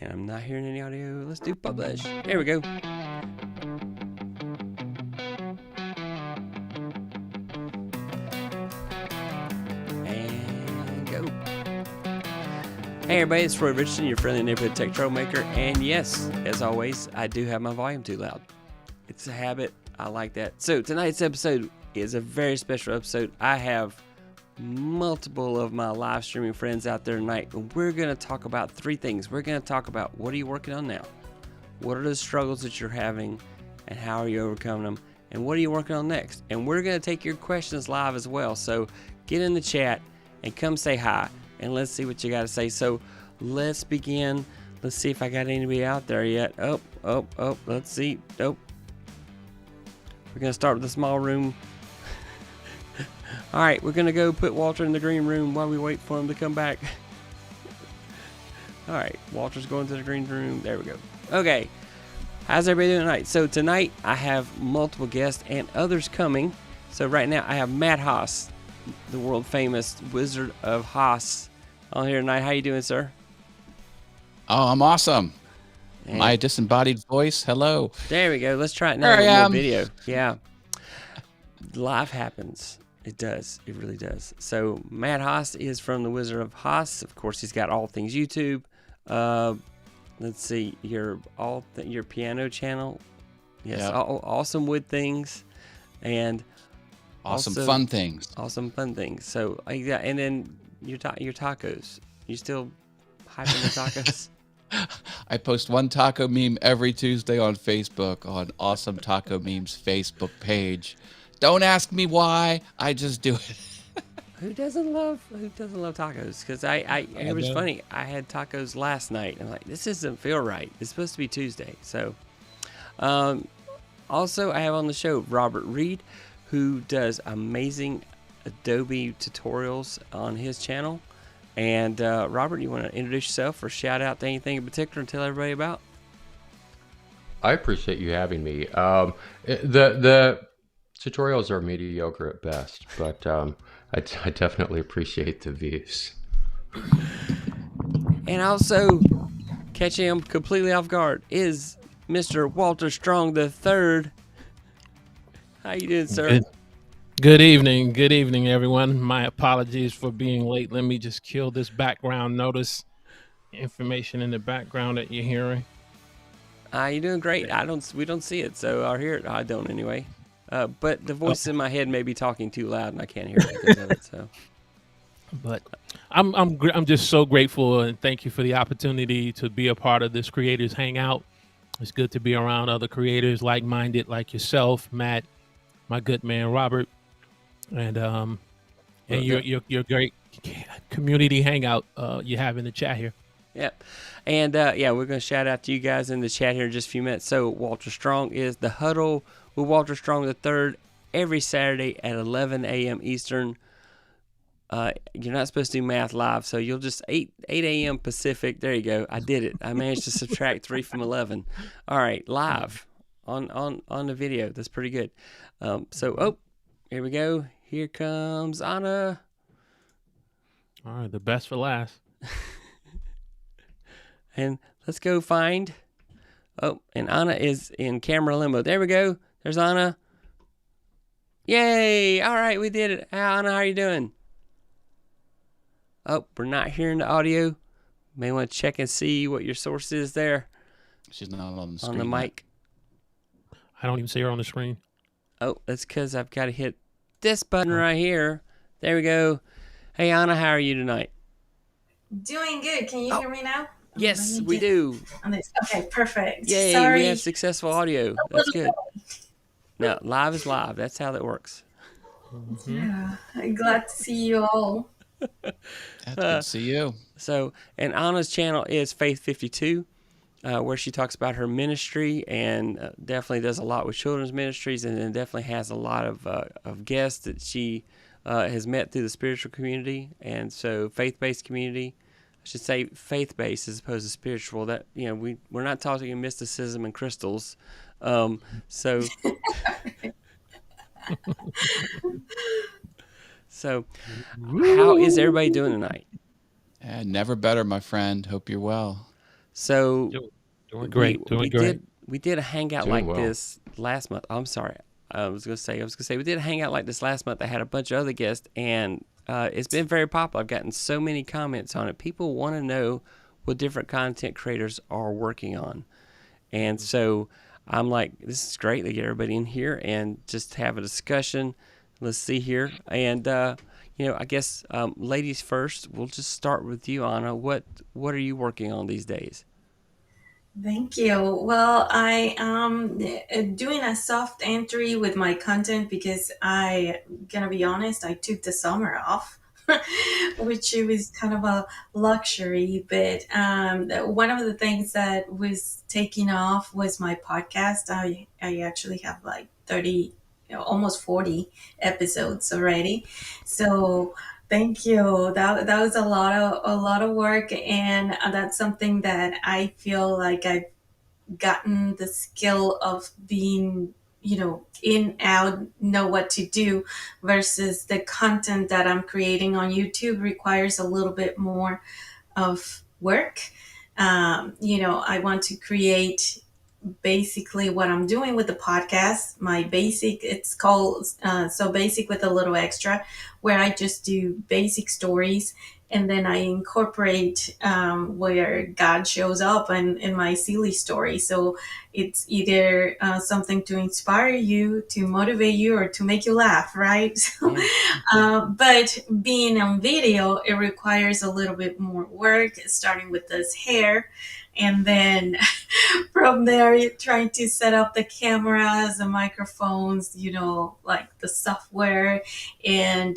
And I'm not hearing any audio. Let's do publish. There we go. And go. Hey everybody, it's Roy Richardson, your friendly neighborhood tech troublemaker. And yes, as always, I do have my volume too loud. It's a habit. I like that. So tonight's episode is a very special episode. I have multiple of my live streaming friends out there tonight, and we're going to talk about three things. We're going to talk about what are you working on now? What are the struggles that you're having, and how are you overcoming them? And what are you working on next? And we're going to take your questions live as well. So get in the chat and come say hi, and let's see what you got to say. So let's begin. Let's see if I got anybody out there yet. Oh, let's see. Nope. We're going to start with the small room. All right, we're going to go put Walter in the green room while we wait for him to come back. All right, Walter's going to the green room. There we go. Okay, how's everybody doing tonight? So tonight I have multiple guests and others coming. So right now I have Matt Haas, the world famous Wizard of Haas, on here tonight. How you doing, sir? Oh, I'm awesome. And my disembodied voice. Hello. There we go. Let's try it now with more video. Yeah. Life happens. It does. It really does. So Matt Haas is from the Wizard of Haas. Of course, he's got all things YouTube. Let's see, your piano channel. Yes, yep. Awesome wood things, and awesome fun things. Awesome fun things. So yeah, and then your tacos. You still hyping the tacos? I post one taco meme every Tuesday on Facebook on Awesome Taco Memes Facebook page. Don't ask me why. I just do it. Who doesn't love tacos? Because it was funny. I had tacos last night. I'm like, this doesn't feel right. It's supposed to be Tuesday. So, also I have on the show Robert Reed, who does amazing Adobe tutorials on his channel. And Robert, you want to introduce yourself or shout out to anything in particular and tell everybody about? I appreciate you having me. The tutorials are mediocre at best, but I definitely appreciate the views. And also, catching him completely off guard is Mr. Walter Strong III. How you doing, sir? Good evening, everyone. My apologies for being late. Let me just kill this background notice information in the background that you're hearing. You're doing great. We don't see it, so I'll hear it. I don't anyway. But the voice in my head may be talking too loud, and I can't hear it. So, but I'm just so grateful, and thank you for the opportunity to be a part of this Creators Hangout. It's good to be around other creators like-minded, like yourself, Matt, my good man Robert, and your great community hangout you have in the chat here. Yep. And we're going to shout out to you guys in the chat here in just a few minutes. So Walter Strong is the Huddle with Walter Strong III every Saturday at 11 a.m. Eastern. You're not supposed to do math live, so you'll just 8 a.m. Pacific. There you go. I did it. I managed to subtract 3 from 11. All right, live on the video. That's pretty good. Here we go. Here comes Anna. All right, the best for last. And let's go find. Oh, and Anna is in camera limo. There we go. There's Anna. Yay! All right, we did it. Anna, how are you doing? Oh, we're not hearing the audio. May want to check and see what your source is there. She's not on the screen. On the mic. I don't even see her on the screen. Oh, that's because I've got to hit this button right here. There we go. Hey, Anna, how are you tonight? Doing good. Can you hear me now? Yes, we do. Okay, perfect. Yay, Sorry. we have successful audio. That's good. No, live is live. That's how that works. Mm-hmm. Yeah, I'm glad to see you all. That's good to see you. So, and Anna's channel is Faith52, where she talks about her ministry and definitely does a lot with children's ministries, and then definitely has a lot of guests that she has met through the spiritual community, and so faith-based community. I should say faith-based as opposed to spiritual. That we're not talking mysticism and crystals. So how is everybody doing tonight? Never better, my friend. Hope you're well. So Doing great. Doing great. we did a hangout Doing like well. this last month. I'm sorry. I was gonna say we did a hangout like this last month. I had a bunch of other guests, and it's been very popular. I've gotten so many comments on it. People want to know what different content creators are working on, and so I'm like, this is great to get everybody in here and just have a discussion. Let's see here, and I guess ladies first. We'll just start with you, Anna. What are you working on these days? Thank you. Well, I am doing a soft entry with my content because gonna be honest, I took the summer off, which it was kind of a luxury. But one of the things that was taking off was my podcast. I actually have like 30, almost 40 episodes already. So thank you. That was a lot of work, and that's something that I feel like I've gotten the skill of being, in out, know what to do, versus the content that I'm creating on YouTube requires a little bit more of work. I want to create basically what I'm doing with the podcast. My basic, it's called So Basic with a Little Extra, where I just do basic stories, and then I incorporate where God shows up in my silly story. So it's either something to inspire you, to motivate you, or to make you laugh, right? So, Yeah. but being on video, it requires a little bit more work, starting with this hair. And then from there, you're trying to set up the cameras, the microphones, like the software. And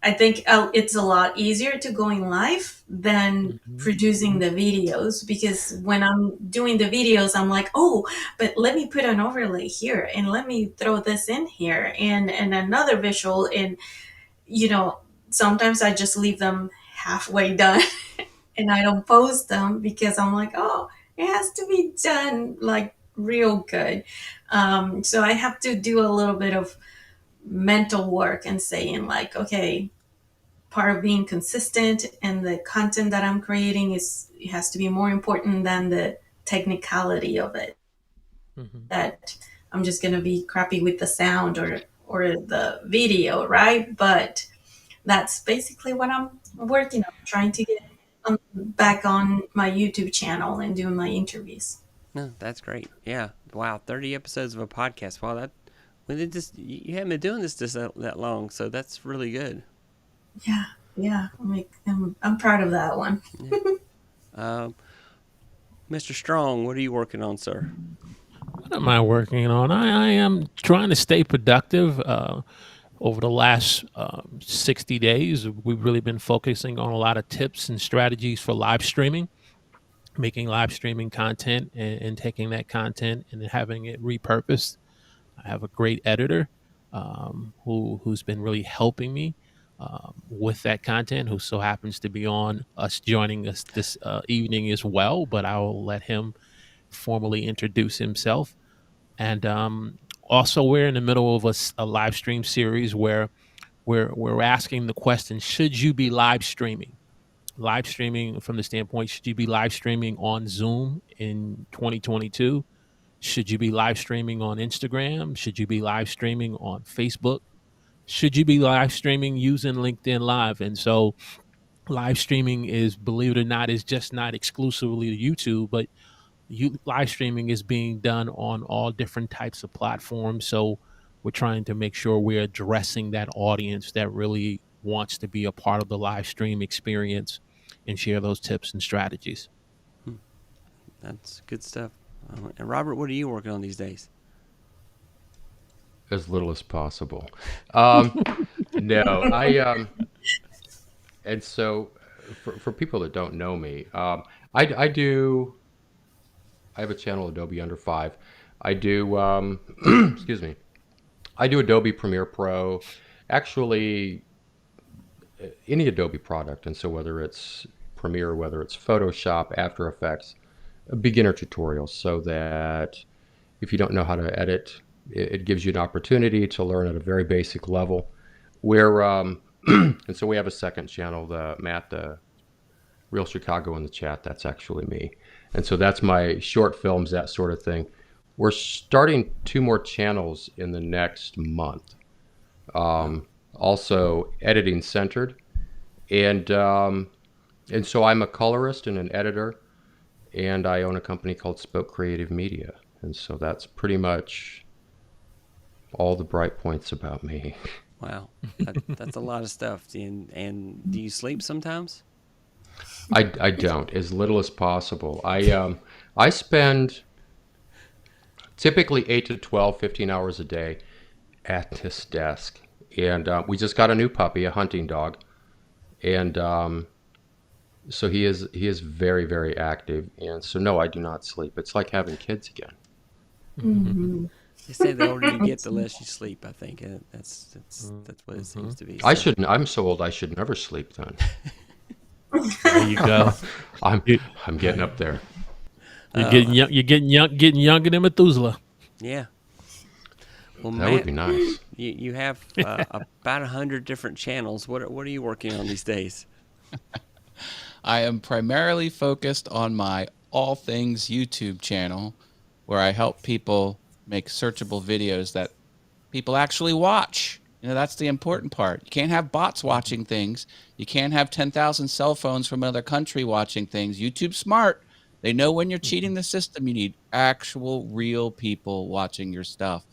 I think it's a lot easier to going live than producing the videos, because when I'm doing the videos, I'm like, oh, but let me put an overlay here, and let me throw this in here, and another visual. And, you know, sometimes I just leave them halfway done and I don't post them because I'm like, oh, it has to be done like real good. So I have to do a little bit of mental work and saying, like, okay, part of being consistent and the content that I'm creating it has to be more important than the technicality of it. Mhm. That I'm just gonna be crappy with the sound or the video, right? But that's basically what I'm working on, trying to get back on my YouTube channel and doing my interviews. No, that's great. Yeah. Wow. 30 episodes of a podcast. Wow. You haven't been doing this that long, so that's really good. Yeah, yeah. I'm proud of that one. Yeah. Um, Mr. Strong, what are you working on, sir? What am I working on? I am trying to stay productive. Over the last 60 days, we've really been focusing on a lot of tips and strategies for live streaming, making live streaming content and taking that content and having it repurposed. I have a great editor who's been really helping me with that content, who so happens to be on us joining us this evening as well. But I'll let him formally introduce himself. And also, we're in the middle of a live stream series where we're asking the question: should you be live streaming? Live streaming from the standpoint: should you be live streaming on Zoom in 2022? Should you be live streaming on Instagram? Should you be live streaming on Facebook? Should you be live streaming using LinkedIn Live? And so, live streaming is, believe it or not, is just not exclusively to YouTube, but live streaming is being done on all different types of platforms. So we're trying to make sure we're addressing that audience that really wants to be a part of the live stream experience and share those tips and strategies. That's good stuff. And Robert, what are you working on these days? As little as possible. No, and so for people that don't know me, I have a channel, Adobe Under 5. I do, excuse me, I do Adobe Premiere Pro, actually any Adobe product. And so whether it's Premiere, whether it's Photoshop, After Effects, beginner tutorials, so that if you don't know how to edit, it gives you an opportunity to learn at a very basic level. And so we have a second channel, Real Chicago in the chat, that's actually me. And so that's my short films, that sort of thing. We're starting 2 more channels in the next month. Also editing centered. And so I'm a colorist and an editor, and I own a company called Spoke Creative Media. And so that's pretty much all the bright points about me. Wow, that's a lot of stuff. And do you sleep sometimes? I don't, as little as possible. I spend typically 8 to 12, 15 hours a day at this desk. And we just got a new puppy, a hunting dog. And so he is very, very active. And so, no, I do not sleep. It's like having kids again. Mm-hmm. They say the older you get, the less you sleep. I think that's what it seems to be. I So, shouldn't. I'm so old. I should never sleep then. There you go. I'm getting up there. You're getting young. You're getting younger than Methuselah. yeah. Well, That would be nice. you have about 100 different channels. What are you working on these days? I am primarily focused on my All Things YouTube channel, where I help people make searchable videos that people actually watch. That's the important part. You can't have bots watching things. You can't have 10,000 cell phones from another country watching things. YouTube's smart. They know when you're cheating the system. You need actual, real people watching your stuff.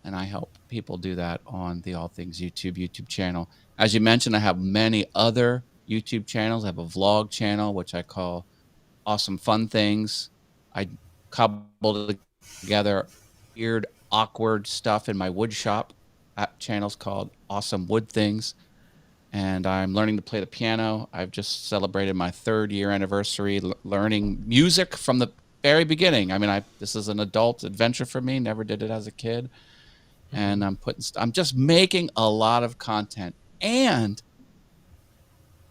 And I help people do that on the All Things YouTube channel. As you mentioned, I have many other YouTube channels. I have a vlog channel, which I call Awesome Fun Things. I cobbled together weird, awkward stuff in my wood shop. That channel's called Awesome Wood Things. And I'm learning to play the piano. I've just celebrated my 3rd year anniversary learning music from the very beginning. I mean, this is an adult adventure for me. Never did it as a kid. And I'm just making a lot of content. And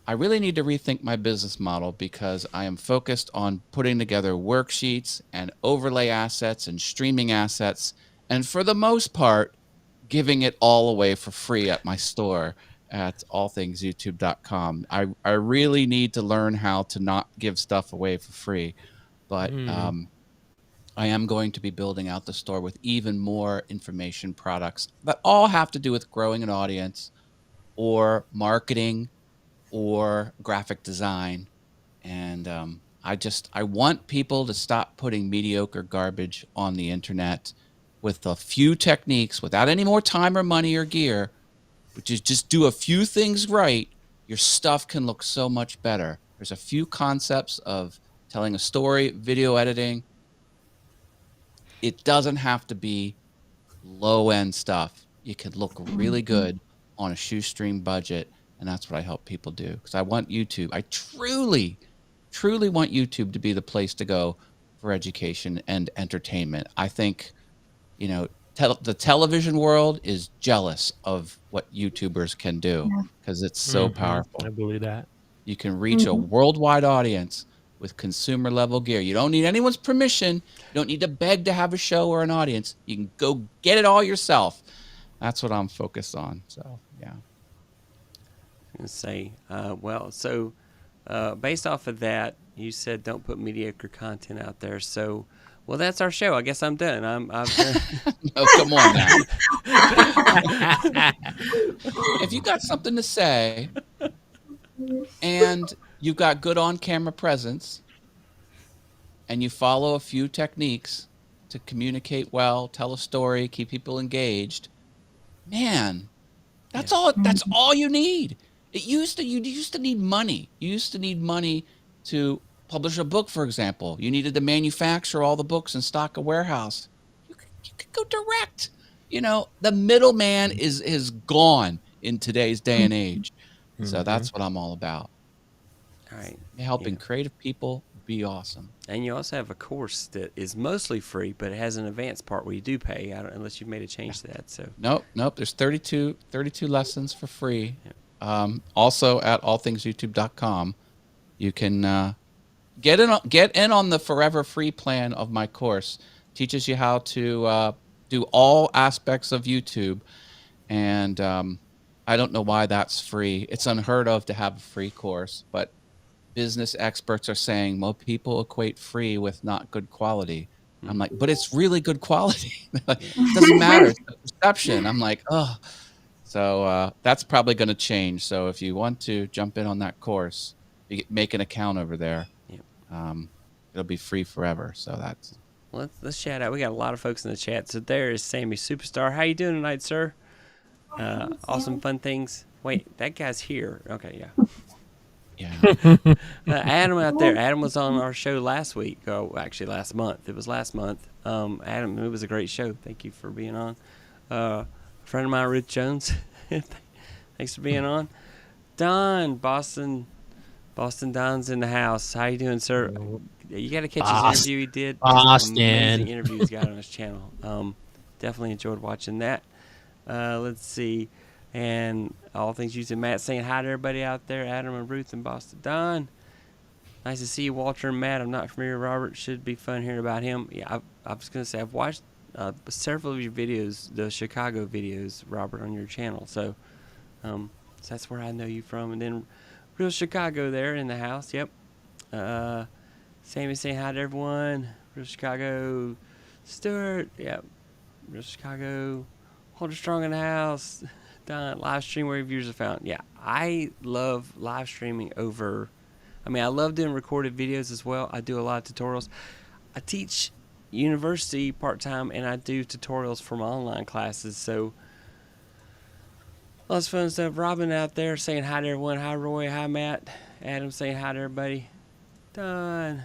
I really need to rethink my business model, because I am focused on putting together worksheets and overlay assets and streaming assets. And for the most part, giving it all away for free at my store at allthingsyoutube.com. I really need to learn how to not give stuff away for free. But I am going to be building out the store with even more information products that all have to do with growing an audience or marketing or graphic design. And I want people to stop putting mediocre garbage on the internet with a few techniques without any more time or money or gear, which is just do a few things right. Your stuff can look so much better. There's a few concepts of telling a story, video editing. It doesn't have to be low-end stuff. You could look really good on a shoestring budget, and that's what I help people do. Because I want YouTube. I truly, truly want YouTube to be the place to go for education and entertainment. I think, the television world is jealous of what YouTubers can do, because it's so powerful. I believe that. You can reach a worldwide audience with consumer level gear. You don't need anyone's permission. You don't need to beg to have a show or an audience. You can go get it all yourself. That's what I'm focused on. So, yeah. I was gonna say, based off of that, you said don't put mediocre content out there. So, well, that's our show. I guess I'm done. I've done. Oh, come on now. If you got something to say and you've got good on-camera presence and you follow a few techniques to communicate well, tell a story, keep people engaged, man, that's all you need. You used to need money. You used to need money to publish a book, for example. You needed to manufacture all the books and stock a warehouse. You could go direct. The middleman is gone in today's day and age. So that's what I'm all about. All right. Helping creative people be awesome. And you also have a course that is mostly free, but it has an advanced part where you do pay. Unless you've made a change to that. So Nope. There's 32 lessons for free. Also at allthingsyoutube.com, you can get in on the forever free plan of my course. Teaches you how to do all aspects of YouTube, and I don't know why that's free. It's unheard of to have a free course, but business experts are saying, well, people equate free with not good quality. I'm like, but it's really good quality. Like, it doesn't matter. It's the perception. I'm like, oh. So that's probably going to change. So if you want to jump in on that course, make an account over there. Yep. It'll be free forever. So that's. Well, let's chat out. We got a lot of folks in the chat. So there is Sammy Superstar. How you doing tonight, sir? Awesome, fun things. Wait, that guy's here. Okay, yeah. Yeah. Adam out there. Adam was on our show last week. Oh, actually, last month. It was last month. Adam, it was a great show. Thank you for being on. A friend of mine, Ruth Jones. Thanks for being on. Don, Boston Don's in the house. How you doing, sir? You got to catch his interview he did. Boston. Amazing interview he's got on his channel. Definitely enjoyed watching that. Let's see. And all things using Matt saying hi to everybody out there. Adam and Ruth and Boston Don. Nice to see you, Walter and Matt. I'm not familiar with Robert. Should be fun hearing about him. Yeah, I was going to say, I've watched several of your videos, the Chicago videos, Robert, on your channel. So that's where I know you from. And then Real Chicago there in the house. Yep. Sammy saying hi to everyone. Real Chicago. Stuart. Yep. Real Chicago. Walter Strong in the house. Done. Live stream where your viewers are found. Yeah, I love live streaming over. I mean, I love doing recorded videos as well. I do a lot of tutorials. I teach university part-time, and I do tutorials for my online classes. So, lots of fun stuff. Robin out there saying hi to everyone. Hi, Roy. Hi, Matt. Adam saying hi to everybody. Done.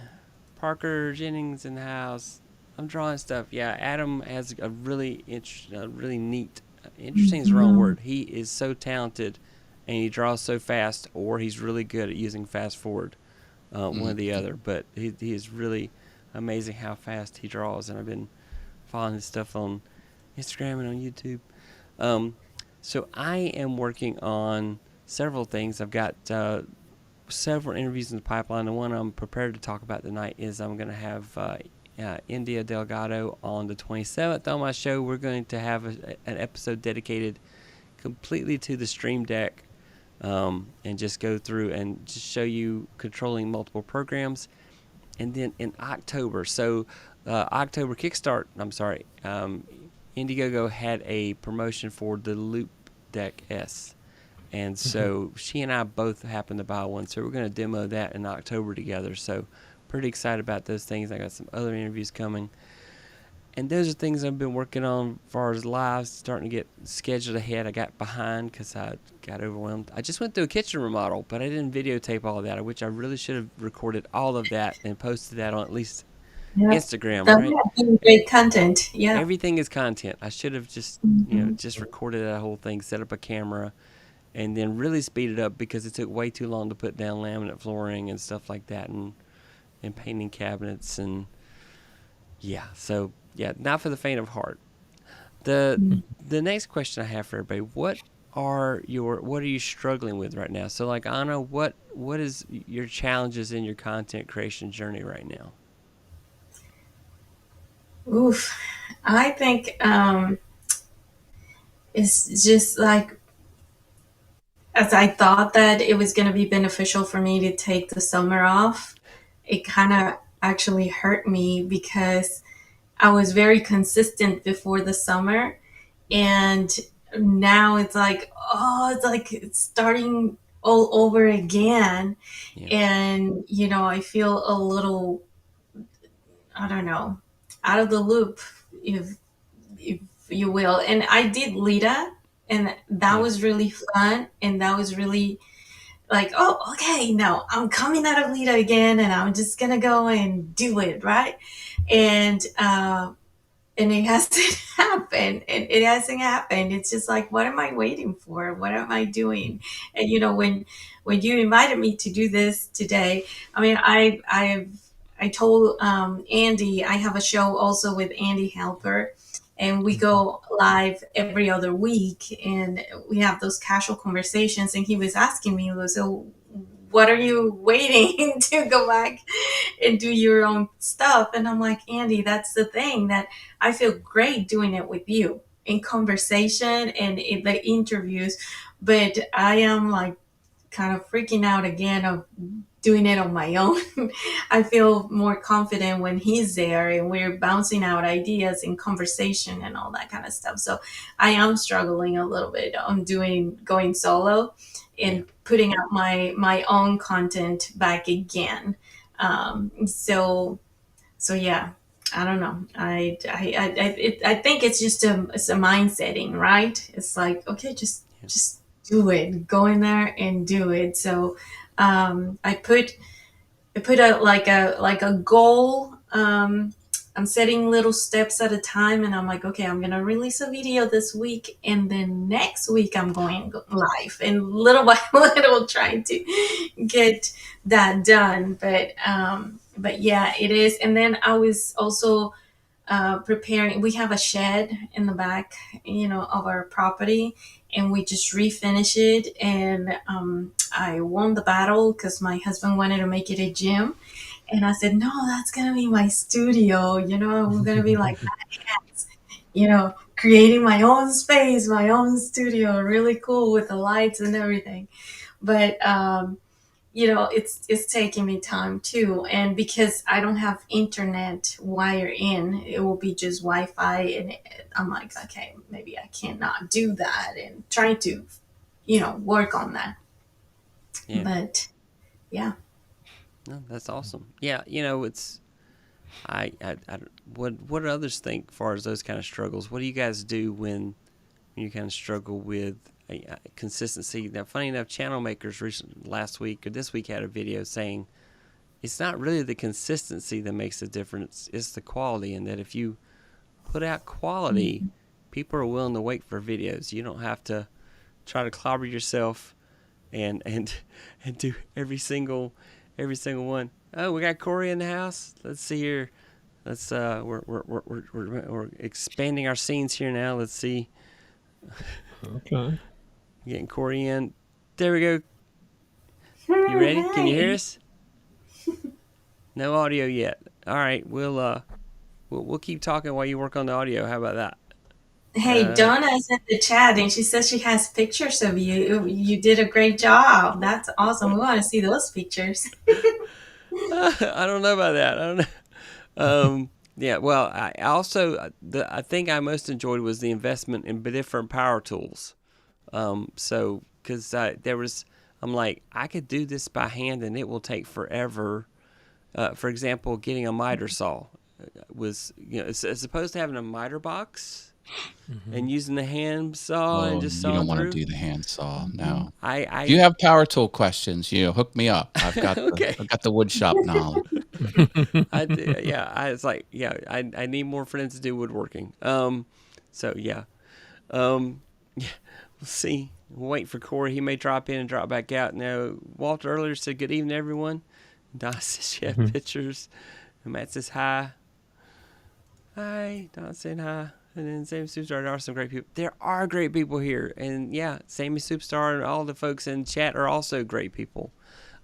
Parker Jennings in the house. I'm drawing stuff. Yeah, Adam has a really neat. Interesting is the wrong word. He is so talented, and he draws so fast, or he's really good at using fast forward, one or the other. But he is really amazing how fast he draws, and I've been following his stuff on Instagram and on YouTube. So I am working on several things. I've got several interviews in the pipeline. The one I'm prepared to talk about tonight is I'm going to have India Delgado on the 27th on my show. We're going to have an episode dedicated completely to the Stream Deck, and just go through and just show you controlling multiple programs. And then in October, October Kickstart, Indiegogo had a promotion for the Loop Deck S. And so she and I both happened to buy one. So we're going to demo that in October together. So pretty excited about those things. I got some other interviews coming. And those are things I've been working on as far as lives, starting to get scheduled ahead. I got behind because I got overwhelmed. I just went through a kitchen remodel, but I didn't videotape all of that, which I really should have recorded all of that and posted that on at least Instagram, that right? would be great content. Yeah. Everything is content. I should have just, just recorded that whole thing, set up a camera, and then really speed it up because it took way too long to put down laminate flooring and stuff like that, and painting cabinets, and not for the faint of heart. The next question I have for everybody: what are you struggling with right now? So, like, Anna, what is your challenges in your content creation journey right now? Oof, I think it's just like, as I thought that it was going to be beneficial for me to take the summer off, it kind of actually hurt me because I was very consistent before the summer, and now it's like, it's starting all over again. And I feel a little, I don't know, out of the loop, if you will. And I did Lita, and that was really fun, and that was really like, oh, okay, no, I'm coming out of Lita again, and I'm just gonna go and do it, right? And it hasn't happened. It hasn't happened. It's just like, what am I waiting for? What am I doing? And when you invited me to do this today, I mean, I told Andy, I have a show also with Andy Halper, and we go live every other week, and we have those casual conversations. And he was asking me, so what are you waiting to go back and do your own stuff? And I'm like, Andy, that's the thing, that I feel great doing it with you in conversation and in the interviews, but I am like kind of freaking out again of doing it on my own. I feel more confident when he's there and we're bouncing out ideas in conversation and all that kind of stuff. So I am struggling a little bit on going solo Yeah. and putting out my own content back again. So yeah, I don't know. I think it's just it's a mindsetting, right? It's like, okay, just do it. Go in there and do it. So I put a goal. I'm setting little steps at a time, and I'm like, okay, I'm gonna release a video this week, and then next week I'm going live, and little by little, trying to get that done. But yeah, it is. And then I was also preparing. We have a shed in the back, of our property, and we just refinish it. And I won the battle because my husband wanted to make it a gym, and I said, no, that's gonna be my studio. We're gonna be like that, creating my own space, my own studio, really cool with the lights and everything. But it's taking me time too, and because I don't have internet wire in, it will be just Wi-Fi, and I'm like, okay, maybe I cannot do that, and trying to work on that. Yeah. But yeah. No, that's awesome. Yeah, it's what do others think as far as those kind of struggles? What do you guys do when you kind of struggle with consistency? Now, funny enough, channel makers last week or this week had a video saying it's not really the consistency that makes the difference, it's the quality, and that if you put out quality, people are willing to wait for videos. You don't have to try to clobber yourself and do every single one. Oh, we got Corey in the house. Let's see here. Let's we're expanding our scenes here now. Let's see. Okay. Getting Corey in. There we go. You ready? Can you hear us? No audio yet. All right, we'll keep talking while you work on the audio. How about that? Hey, Donna's in the chat, and she says she has pictures of you. You did a great job. That's awesome. We want to see those pictures. I don't know about that. I don't know. Yeah. Well, I also I think I most enjoyed was the investment in different power tools. So because I'm like, I could do this by hand and it will take forever. For example, getting a miter saw was, as opposed to having a miter box and using the hand saw and just you sawing don't want to through. do the hand saw. No. If you have power tool questions, hook me up. I've got Okay. I've got the wood shop knowledge. I was like, I need more friends to do woodworking. So yeah, we'll see. We'll wait for Corey. He may drop in and drop back out. Now, Walter earlier said good evening, everyone. Don says she had pictures. And Matt says hi. Hi. Don saying hi. And then Sammy Superstar, there are some great people. There are great people here. And yeah, Sammy Superstar and all the folks in chat are also great people.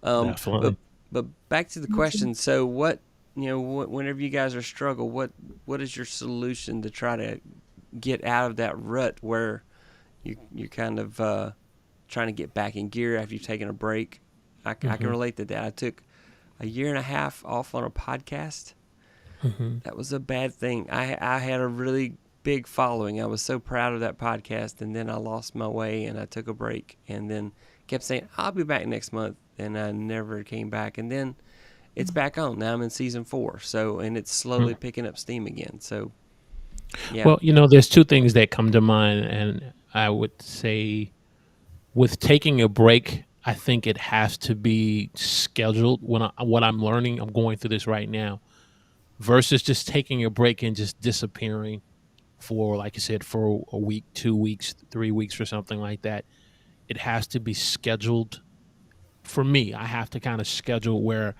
Definitely. But back to the question. So what, whenever you guys are struggle, what is your solution to try to get out of that rut where you're kind of trying to get back in gear after you've taken a break? I can relate to that. I took a year and a half off on a podcast. That was a bad thing. I had a really big following. I was so proud of that podcast, and then I lost my way and I took a break, and then kept saying I'll be back next month, and I never came back. And then it's back on. Now I'm in season 4, and it's slowly picking up steam again. So yeah. Well, there's two things that come to mind, and I would say with taking a break, I think it has to be scheduled. What I'm learning, I'm going through this right now, versus just taking a break and just disappearing for, like I said, for a week, 2 weeks, 3 weeks, or something like that. It has to be scheduled. For me, I have to kind of schedule where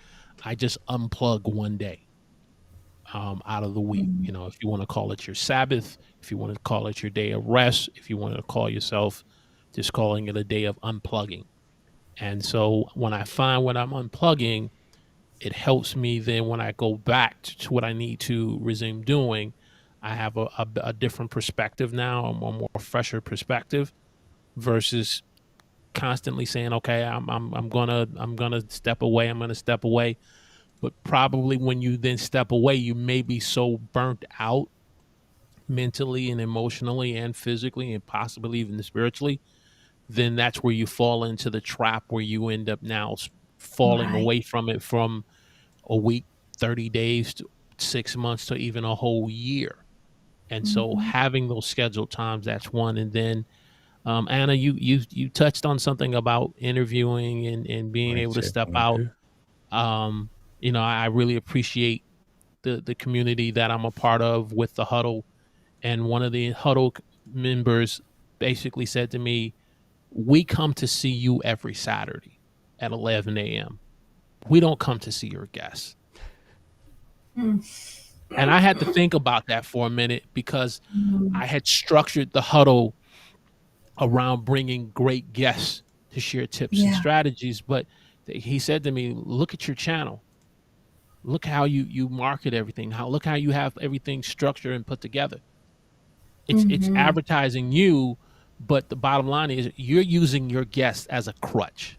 I just unplug one day out of the week. If you want to call it your Sabbath, if you want to call it your day of rest, if you want to call yourself just calling it a day of unplugging. And so when I find what I'm unplugging, it helps me then when I go back to what I need to resume doing, I have a different perspective now, a more fresher perspective versus constantly saying, okay, I'm gonna step away. I'm gonna step away. But probably when you then step away, you may be so burnt out mentally and emotionally and physically and possibly even spiritually, then that's where you fall into the trap where you end up now falling Right. away from it from a week, 30 days to 6 months to even a whole year. And so Mhm. having those scheduled times, that's one. And then Anna, you touched on something about interviewing and being able to step out. Um, I really appreciate the community that I'm a part of with the huddle. And one of the huddle members basically said to me, "We come to see you every Saturday at 11 a.m. We don't come to see your guests." Mm. And I had to think about that for a minute because Mm. I had structured the huddle around bringing great guests to share tips and Yeah. strategies. But he said to me, "Look at your channel. Look how you market everything. Look how you have everything structured and put together. It's Mhm. advertising you, but the bottom line is you're using your guests as a crutch."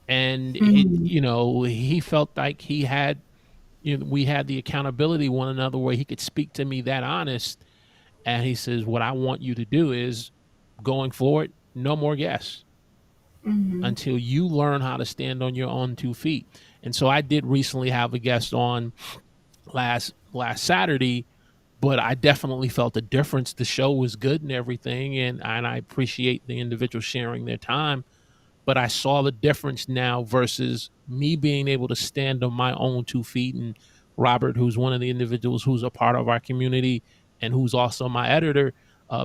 And Mm. he felt like we had the accountability one another where he could speak to me that honest. And he says, "What I want you to do is going forward, no more guests Mhm. until you learn how to stand on your own 2 feet." And so I did recently have a guest on last Saturday, but I definitely felt the difference. The show was good and everything, and I appreciate the individual sharing their time, but I saw the difference now versus me being able to stand on my own 2 feet. And Robert, who's one of the individuals who's a part of our community and who's also my editor,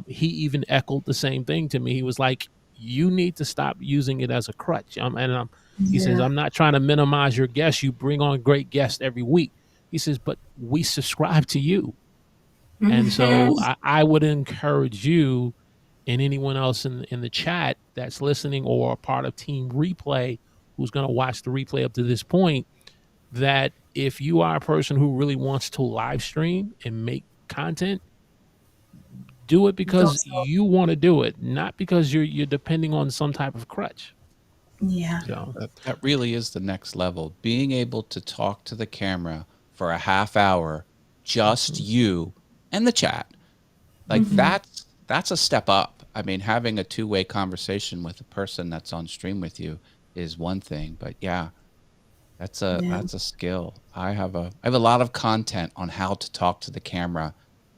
he even echoed the same thing to me. He was like, "You need to stop using it as a crutch." He says, Yeah. "I'm not trying to minimize your guests. You bring on great guests every week." He says, "But we subscribe to you." And so Mhm. I would encourage you and anyone else in the chat that's listening or a part of Team Replay who's going to watch the replay up to this point, that if you are a person who really wants to live stream and make content, do it because Those. you want to do it, not because you're depending on some type of crutch. Yeah. Yeah, So, that really is the next level. Being able to talk to the camera for a half hour, just mhm, you and the chat, like Mhm. that's a step up. I mean, having a two-way conversation with a person that's on stream with you is one thing, but yeah, Yeah. that's a skill. I have a lot of content on how to talk to the camera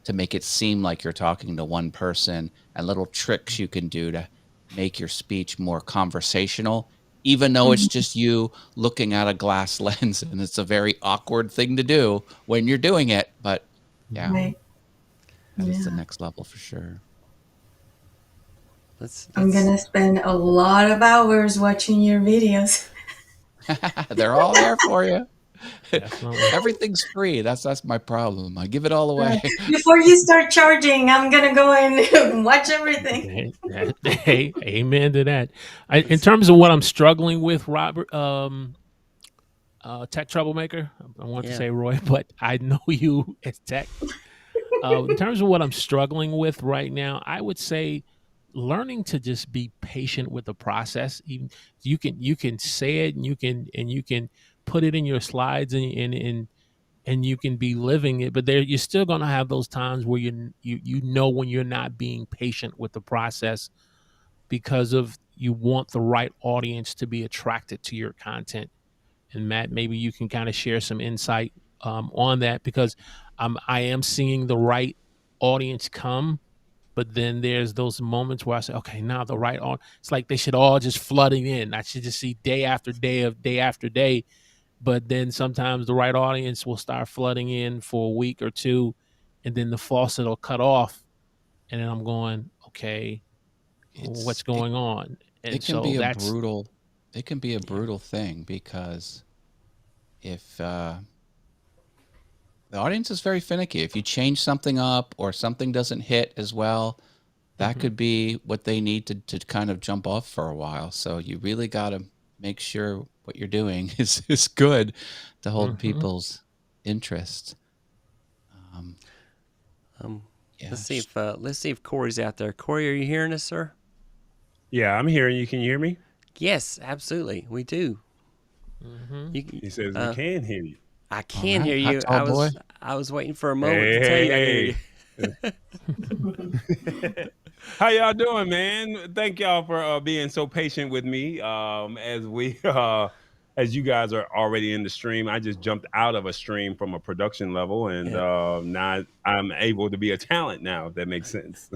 to make it seem like you're talking to one person, and little tricks you can do to make your speech more conversational, even though it's Mhm. just you looking at a glass lens, and it's a very awkward thing to do when you're doing it. But yeah, mhm. Right. that is the Yeah. next level for sure. I'm Let's gonna spend a lot of hours watching your videos. They're all there for you. Definitely. Everything's free. That's my problem. I give it all away. Before you start charging, I'm gonna go and watch everything. Hey, amen to that. In let's terms of what I'm struggling with, Robert, tech troublemaker. I want to yeah. say Roy, but I know you as tech. In terms of what I'm struggling with right now, I would say learning to just be patient with the process. Even you can say it and you can put it in your slides and you can be living it, but there you're still gonna have those times where you know when you're not being patient with the process because of you want the right audience to be attracted to your content. And Matt, maybe you can kind of share some insight on that because I am seeing the right audience come, but then there's those moments where I say, okay, now the right on. It's like they should all just flooding in. I should just see day after day of day after day. But then sometimes the right audience will start flooding in for a week or two, and then the faucet will cut off, and then I'm going, okay, what's It's it going on? And it can so be a that's brutal yeah. thing because if the audience is very finicky. If you change something up or something doesn't hit as well, that Mhm. could be what they need to kind of jump off for a while. So you really got to make sure what you're doing is good to hold Mhm. people's interest. Um, Um, yeah. let's see if Corey's out there. Corey, are you hearing us, sir? Yeah, I'm hearing you. Can you hear me? Yes, absolutely. We do. He says we can hear you. I All can right. hear Hi, you. tall boy. I was waiting for a moment to tell you I can hear you. How y'all doing, man? Thank y'all for being so patient with me. As you guys are already in the stream, I just jumped out of a stream from a production level, and now I'm able to be a talent now. If that makes sense.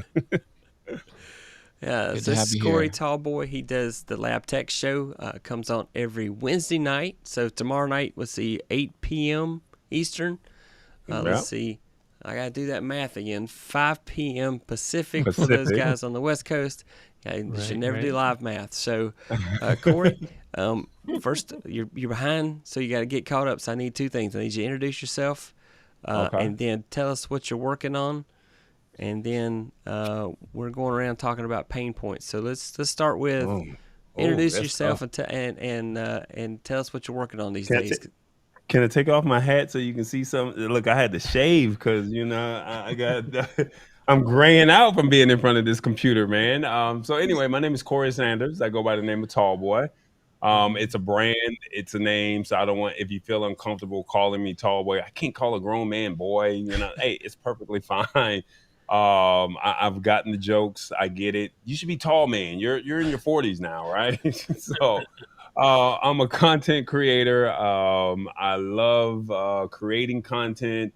Yeah, Good so to have this is you Corey here. Tallboy. He does the Lab Tech Show. Comes on every Wednesday night. So tomorrow night, let's see, 8 p.m. Eastern. Let's see. I got to do that math again. 5 p.m. Pacific for those guys on the West Coast. You should never do live math. So, Corey, first, you're behind, so you got to get caught up. So I need two things. I need you to introduce yourself, and then tell us what you're working on. And then we're going around talking about pain points. So let's start with introduce yourself and tell us what you're working on these days. Can I take off my hat so you can see something? Look, I had to shave because I got I'm graying out from being in front of this computer, man. So anyway, my name is Corey Sanders. I go by the name of Tall Boy. It's a brand, it's a name, so I don't want, if you feel uncomfortable calling me Tall Boy, I can't call a grown man boy. Hey, it's perfectly fine. I've gotten the jokes. I get it. You should be tall, man. You're in your 40s now, right? So I'm a content creator. I love creating content,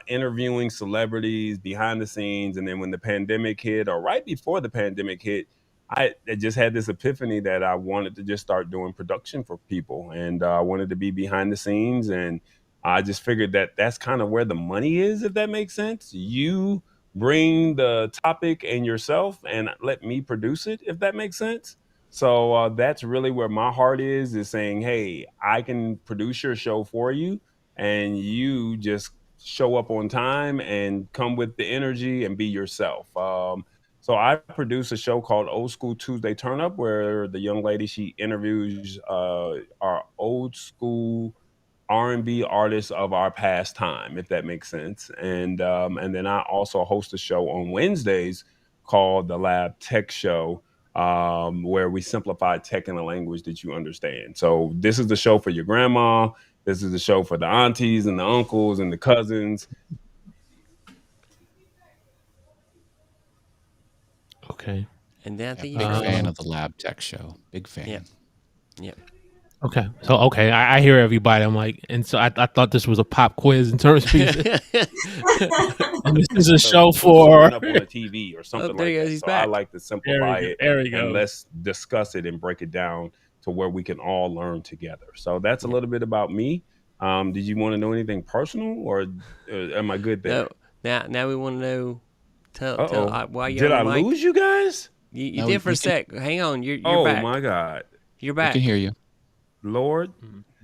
interviewing celebrities behind the scenes. And then when the pandemic hit, or right before the pandemic hit, I just had this epiphany that I wanted to just start doing production for people, and I wanted to be behind the scenes. And I just figured that that's kind of where the money is, if that makes sense. You bring the topic and yourself and let me produce it, if that makes sense. So that's really where my heart is saying, hey, I can produce your show for you, and you just show up on time and come with the energy and be yourself. So I produce a show called Old School Tuesday Turn Up, where the young lady, she interviews our old school R&B artists of our past time, if that makes sense. And then I also host a show on Wednesdays called the Lab Tech Show, where we simplify tech in a language that you understand. So this is the show for your grandma. This is the show for the aunties and the uncles and the cousins. Okay. And then I think Big you fan of the Lab Tech Show. Big fan. Yeah. Okay. So I hear everybody. I'm like, and so I thought this was a pop quiz in terms of and this is a show for up on the TV or something there like he goes. that. He's So back. I like to simplify it. There we go. And let's discuss it and break it down to where we can all learn together. So that's a little bit about me. Did you want to know anything personal, or am I good there? No. Now we want to know. Tell why you Did on I the mic. lose you guys? You No, did for we a sec. Hang on. You're Oh back. my God. You're We back. can hear you. Lord,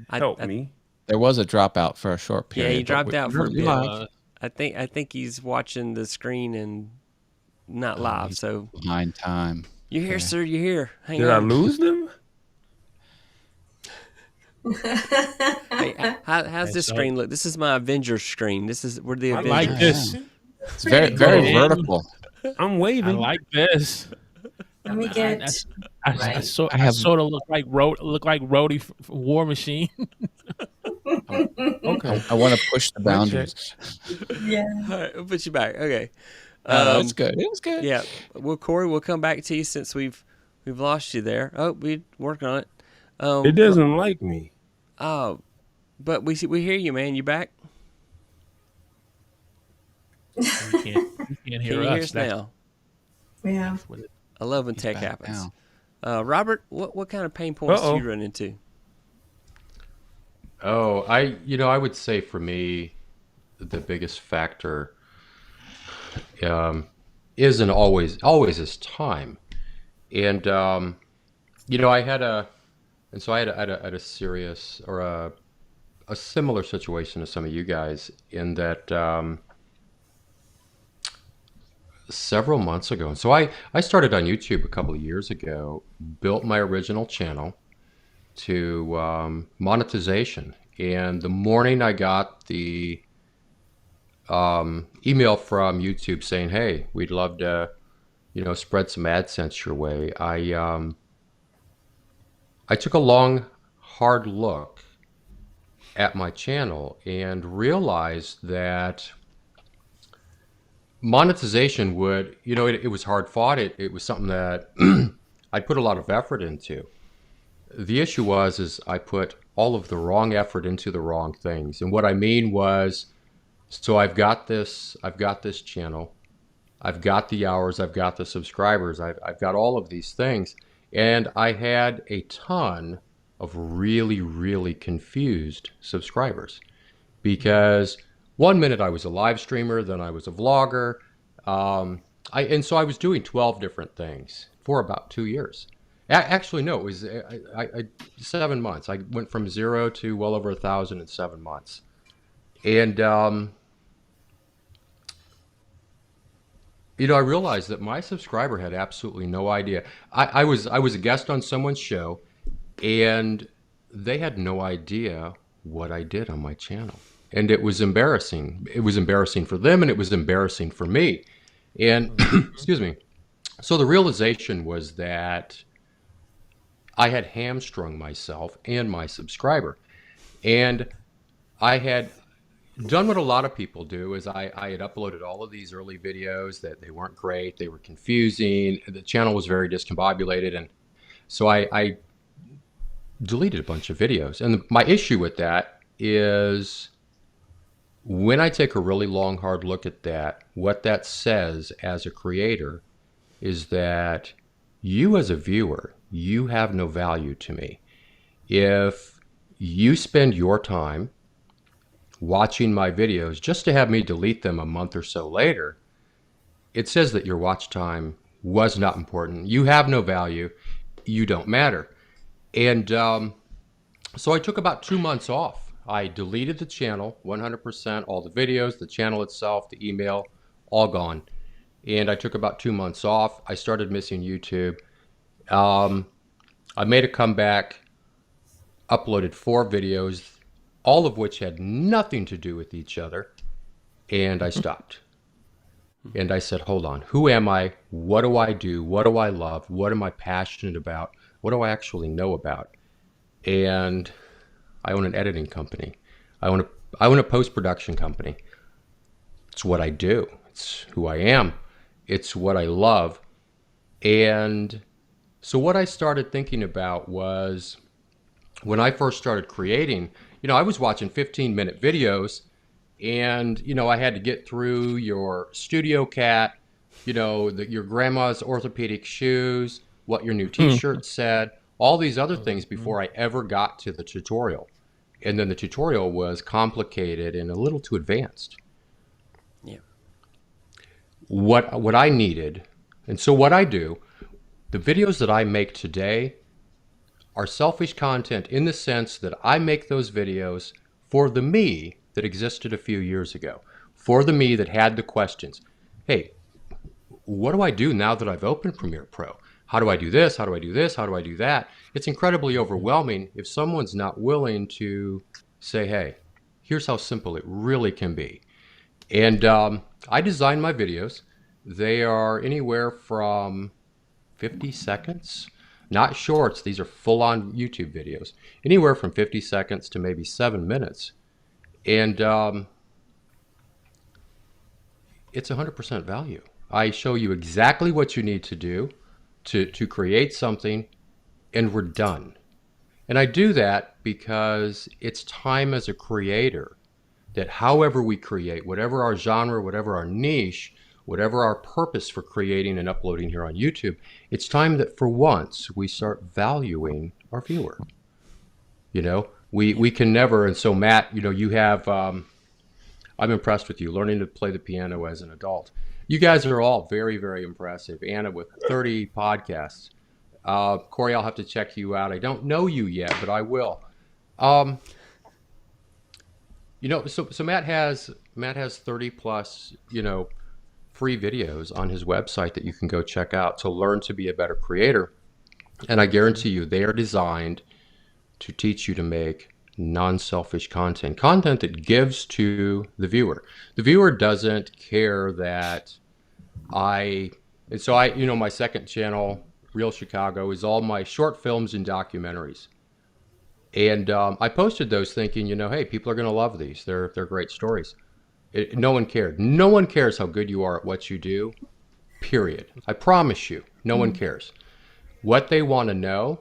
help me. There was a dropout for a short Yeah, period. he dropped out for a bit. Live. I think he's watching the screen and not live. He's So behind time. you're here, Okay. sir. You're here. Hang Did I on. lose them? Hey, how's this so- screen look? This is my Avengers screen. This is we're the I Avengers. like this. It's very good. vertical. I'm I waving. like this. Let me get I right. sort of look like Rhodey from War Machine. Okay. I want to push the boundaries. Yeah. All right, we'll put you back. Okay. That's good. It was good. Yeah. Well, Corey, we'll come back to you since we've lost you there. Oh, we working on it. It doesn't like me. Oh, but we hear you, man. You back? You can't Can hear you us. hear us now? Yeah. I love when tech back happens. now. Robert, what kind of pain points do Uh-oh. you run into? Oh, I would say for me, the biggest factor is and always is time. And I had a serious or a similar situation to some of you guys in that several months ago. And so I started on YouTube a couple of years ago, built my original channel to monetization. And the morning I got the email from YouTube saying, hey, we'd love to spread some AdSense your way, I took a long, hard look at my channel and realized that monetization would, it was hard fought. It was something that I put a lot of effort into. The issue is I put all of the wrong effort into the wrong things. And what I mean was, so I've got this channel, I've got the hours, I've got the subscribers, I've got all of these things. And I had a ton of really, really confused subscribers because one minute I was a live streamer, then I was a vlogger. And so I was doing 12 different things for about 2 years. Actually, no, it was 7 months. I went from 0 to well over 1,000 in 7 months. And, I realized that my subscriber had absolutely no idea. I was a guest on someone's show, and they had no idea what I did on my channel. And it was embarrassing. It was embarrassing for them, and it was embarrassing for me. And, excuse me. So the realization was that I had hamstrung myself and my subscriber. And I had done what a lot of people do is I had uploaded all of these early videos that they weren't great, they were confusing, the channel was very discombobulated, and so I deleted a bunch of videos. And my issue with that is when I take a really long, hard look at that, what that says as a creator is that you as a viewer, you have no value to me. If you spend your time watching my videos just to have me delete them a month or so later, it says that your watch time was not important. You have no value. You don't matter. And so I took about 2 months off. I deleted the channel 100%, all the videos, the channel itself, the email, all gone. And I took about 2 months off. I started missing YouTube. I made a comeback, uploaded 4 videos, all of which had nothing to do with each other, and I stopped. And I said, hold on, who am I? What do I do? What do I love? What am I passionate about? What do I actually know about? And I own an editing company. I own a post-production company. It's what I do. It's who I am. It's what I love. And so what I started thinking about was when I first started creating, I was watching 15-minute videos, and, I had to get through your studio cat, your grandma's orthopedic shoes, what your new t-shirt said, all these other things before I ever got to the tutorial. And then the tutorial was complicated and a little too advanced. Yeah. What I needed, and so what I do, the videos that I make today are selfish content in the sense that I make those videos for the me that existed a few years ago, for the me that had the questions. Hey, what do I do now that I've opened Premiere Pro? How do I do this? How do I do this? How do I do that? It's incredibly overwhelming if someone's not willing to say, hey, here's how simple it really can be. And I design my videos. They are anywhere from 50 seconds. Not shorts, these are full-on YouTube videos. Anywhere from 50 seconds to maybe 7 minutes. And it's 100% value. I show you exactly what you need to do to create something, and we're done. And I do that because it's time as a creator that however we create, whatever our genre, whatever our niche, whatever our purpose for creating and uploading here on YouTube, it's time that for once we start valuing our viewer. We can never, and so Matt, you have, I'm impressed with you learning to play the piano as an adult. You guys are all very, very impressive. Anna with 30 podcasts. Corey, I'll have to check you out. I don't know you yet, but I will. So Matt has 30 plus, free videos on his website that you can go check out to learn to be a better creator. And I guarantee you they are designed to teach you to make non-selfish content that gives to the viewer. The viewer doesn't care that I And so my second channel, Real Chicago, is all my short films and documentaries. And I posted those thinking, hey, people are going to love these. They're great stories. No one cared. No one cares how good you are at what you do, period. I promise you, no one cares. What they want to know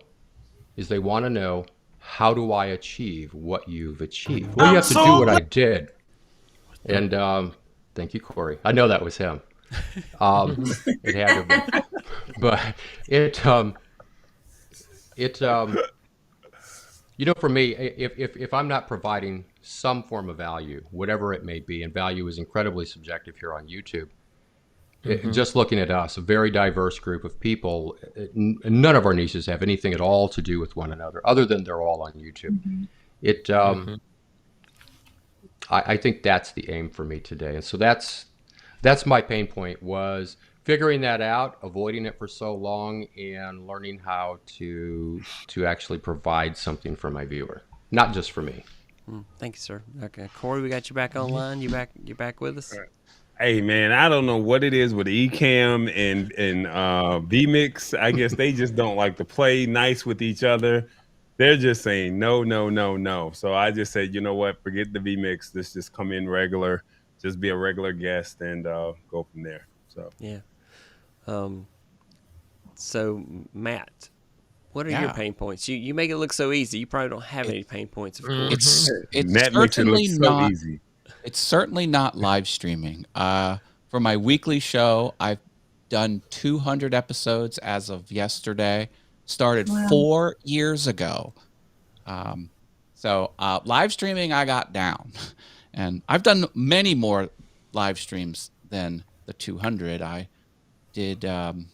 is they want to know, how do I achieve what you've achieved? Well, you have to do what I did. And thank you, Corey. I know that was him. It had to have been. But for me, if I'm not providing some form of value, whatever it may be, and value is incredibly subjective here on YouTube, just looking at us, a very diverse group of people, none of our niches have anything at all to do with one another, other than they're all on YouTube. I think that's the aim for me today. And so that's my pain point, was figuring that out, avoiding it for so long, and learning how to actually provide something for my viewer, not just for me. Thank you, sir. Okay, Corey, we got you back online. You back with us? Hey man, I don't know what it is with Ecamm and vMix. I guess they just don't like to play nice with each other. They're just saying no, no, no, no. So I just said, you know what? Forget the vMix. Let's just come in regular, just be a regular guest, and go from there. So yeah. So Matt, what are your pain points? You make it look so easy. You probably don't have any pain points, of course. It's Matt makes it look so not easy. It's certainly not live streaming. For my weekly show, I've done 200 episodes as of yesterday. Started 4 years ago. So live streaming, I got down. And I've done many more live streams than the 200. I did, I'm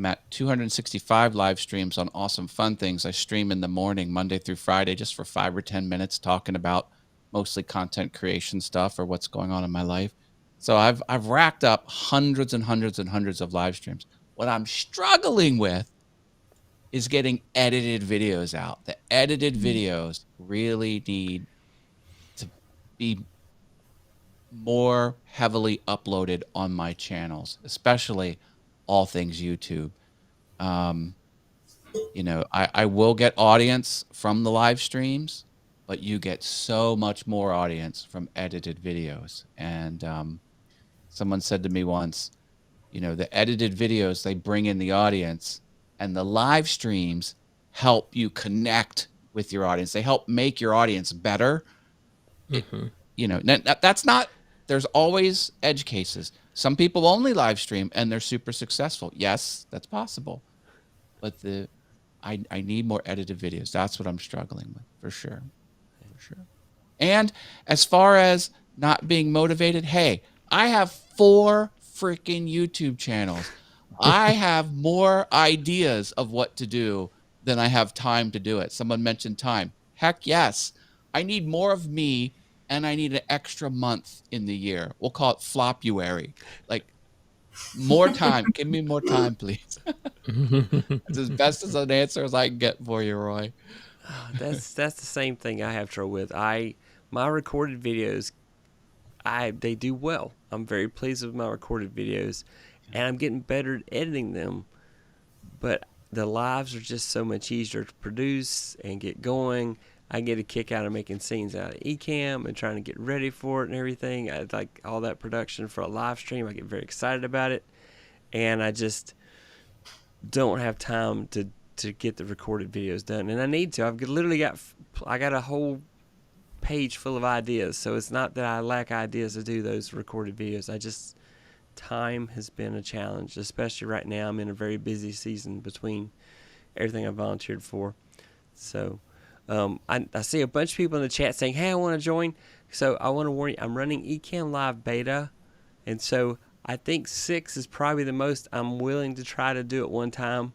at 265 live streams on Awesome Fun Things. I stream in the morning, Monday through Friday, just for 5 or 10 minutes, talking about mostly content creation stuff or what's going on in my life. So I've racked up hundreds and hundreds and hundreds of live streams. What I'm struggling with is getting edited videos out. The edited videos really need to be more heavily uploaded on my channels, especially all things YouTube. I will get audience from the live streams, but you get so much more audience from edited videos. And someone said to me once, the edited videos, they bring in the audience, and the live streams help you connect with your audience. They help make your audience better. That's not, there's always edge cases. Some people only live stream and they're super successful. Yes, that's possible. But I need more edited videos. That's what I'm struggling with, for sure. And as far as not being motivated, hey, I have 4 freaking YouTube channels. I have more ideas of what to do than I have time to do it. Someone mentioned time. Heck yes. I need more of me, and I need an extra month in the year. We'll call it Flopuary. Like, more time. Give me more time, please. It's as best as an answer as I can get for you, Roy. That's the same thing I have trouble with. My recorded videos, they do well. I'm very pleased with my recorded videos, and I'm getting better at editing them. But the lives are just so much easier to produce and get going. I get a kick out of making scenes out of Ecamm and trying to get ready for it and everything. I like all that production for a live stream. I get very excited about it, and I just don't have time to get the recorded videos done. And I need to. I've literally got a whole page full of ideas. So it's not that I lack ideas to do those recorded videos. Time has been a challenge, especially right now. I'm in a very busy season between everything I volunteered for. So I see a bunch of people in the chat saying, hey, I want to join. So I want to warn you, I'm running Ecamm Live Beta. And so I think 6 is probably the most I'm willing to try to do at one time.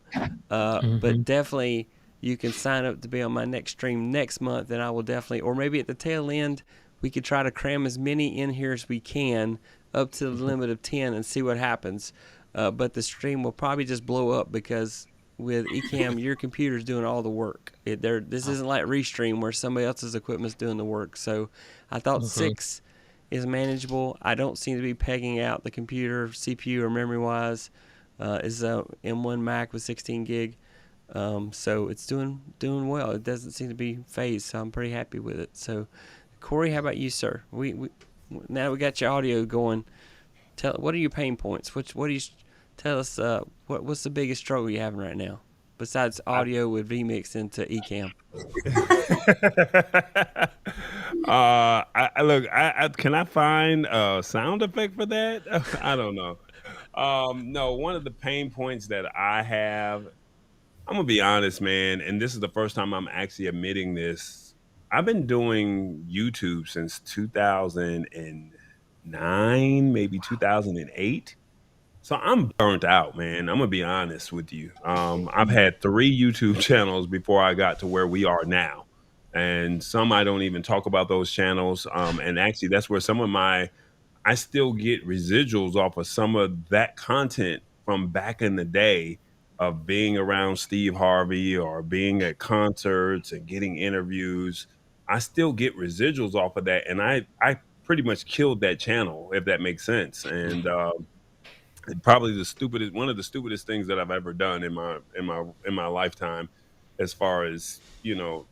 But definitely you can sign up to be on my next stream next month, and I will definitely, or maybe at the tail end, we could try to cram as many in here as we can up to the limit of 10 and see what happens. But the stream will probably just blow up because with Ecamm, your computer's doing all the work. This isn't like Restream where somebody else's equipment's doing the work. So I thought 6 is manageable. I don't seem to be pegging out the computer, CPU, or memory-wise. is a M1 Mac with 16 gig. So it's doing well. It doesn't seem to be phased, so I'm pretty happy with it. So, Corey, how about you, sir? We now we got your audio going. What are your pain points? What do you tell us? What's the biggest struggle you're having right now besides audio with vmix into Ecamm? I look. Can I find a sound effect for that? I don't know. No, one of the pain points that I have, I'm gonna be honest, man, and this is the first time I'm actually admitting this. I've been doing YouTube since 2009, maybe 2008. So I'm burnt out, man. I'm gonna be honest with you. I've had 3 YouTube channels before I got to where we are now, and some I don't even talk about those channels. And actually, that's where some of my I still get residuals off of some of that content from back in the day of being around Steve Harvey or being at concerts and getting interviews. I still get residuals off of that, and I pretty much killed that channel, if that makes sense. And probably the stupidest one of the stupidest things that I've ever done in my lifetime, as far as you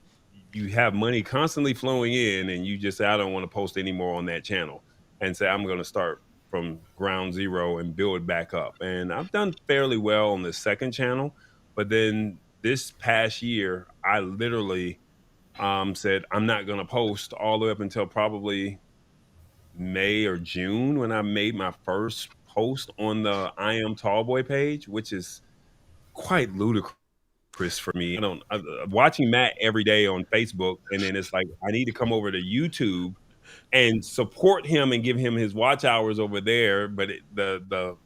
have money constantly flowing in and you just say, I don't want to post anymore on that channel, and say I'm going to start from ground zero and build back up. And I've done fairly well on the second channel, but then this past year I literally said I'm not going to post all the way up until probably May or June, when I made my first post on the I Am Tallboy page, which is quite ludicrous for me. Watching Matt every day on Facebook, and then it's like I need to come over to YouTube and support him and give him his watch hours over there. But the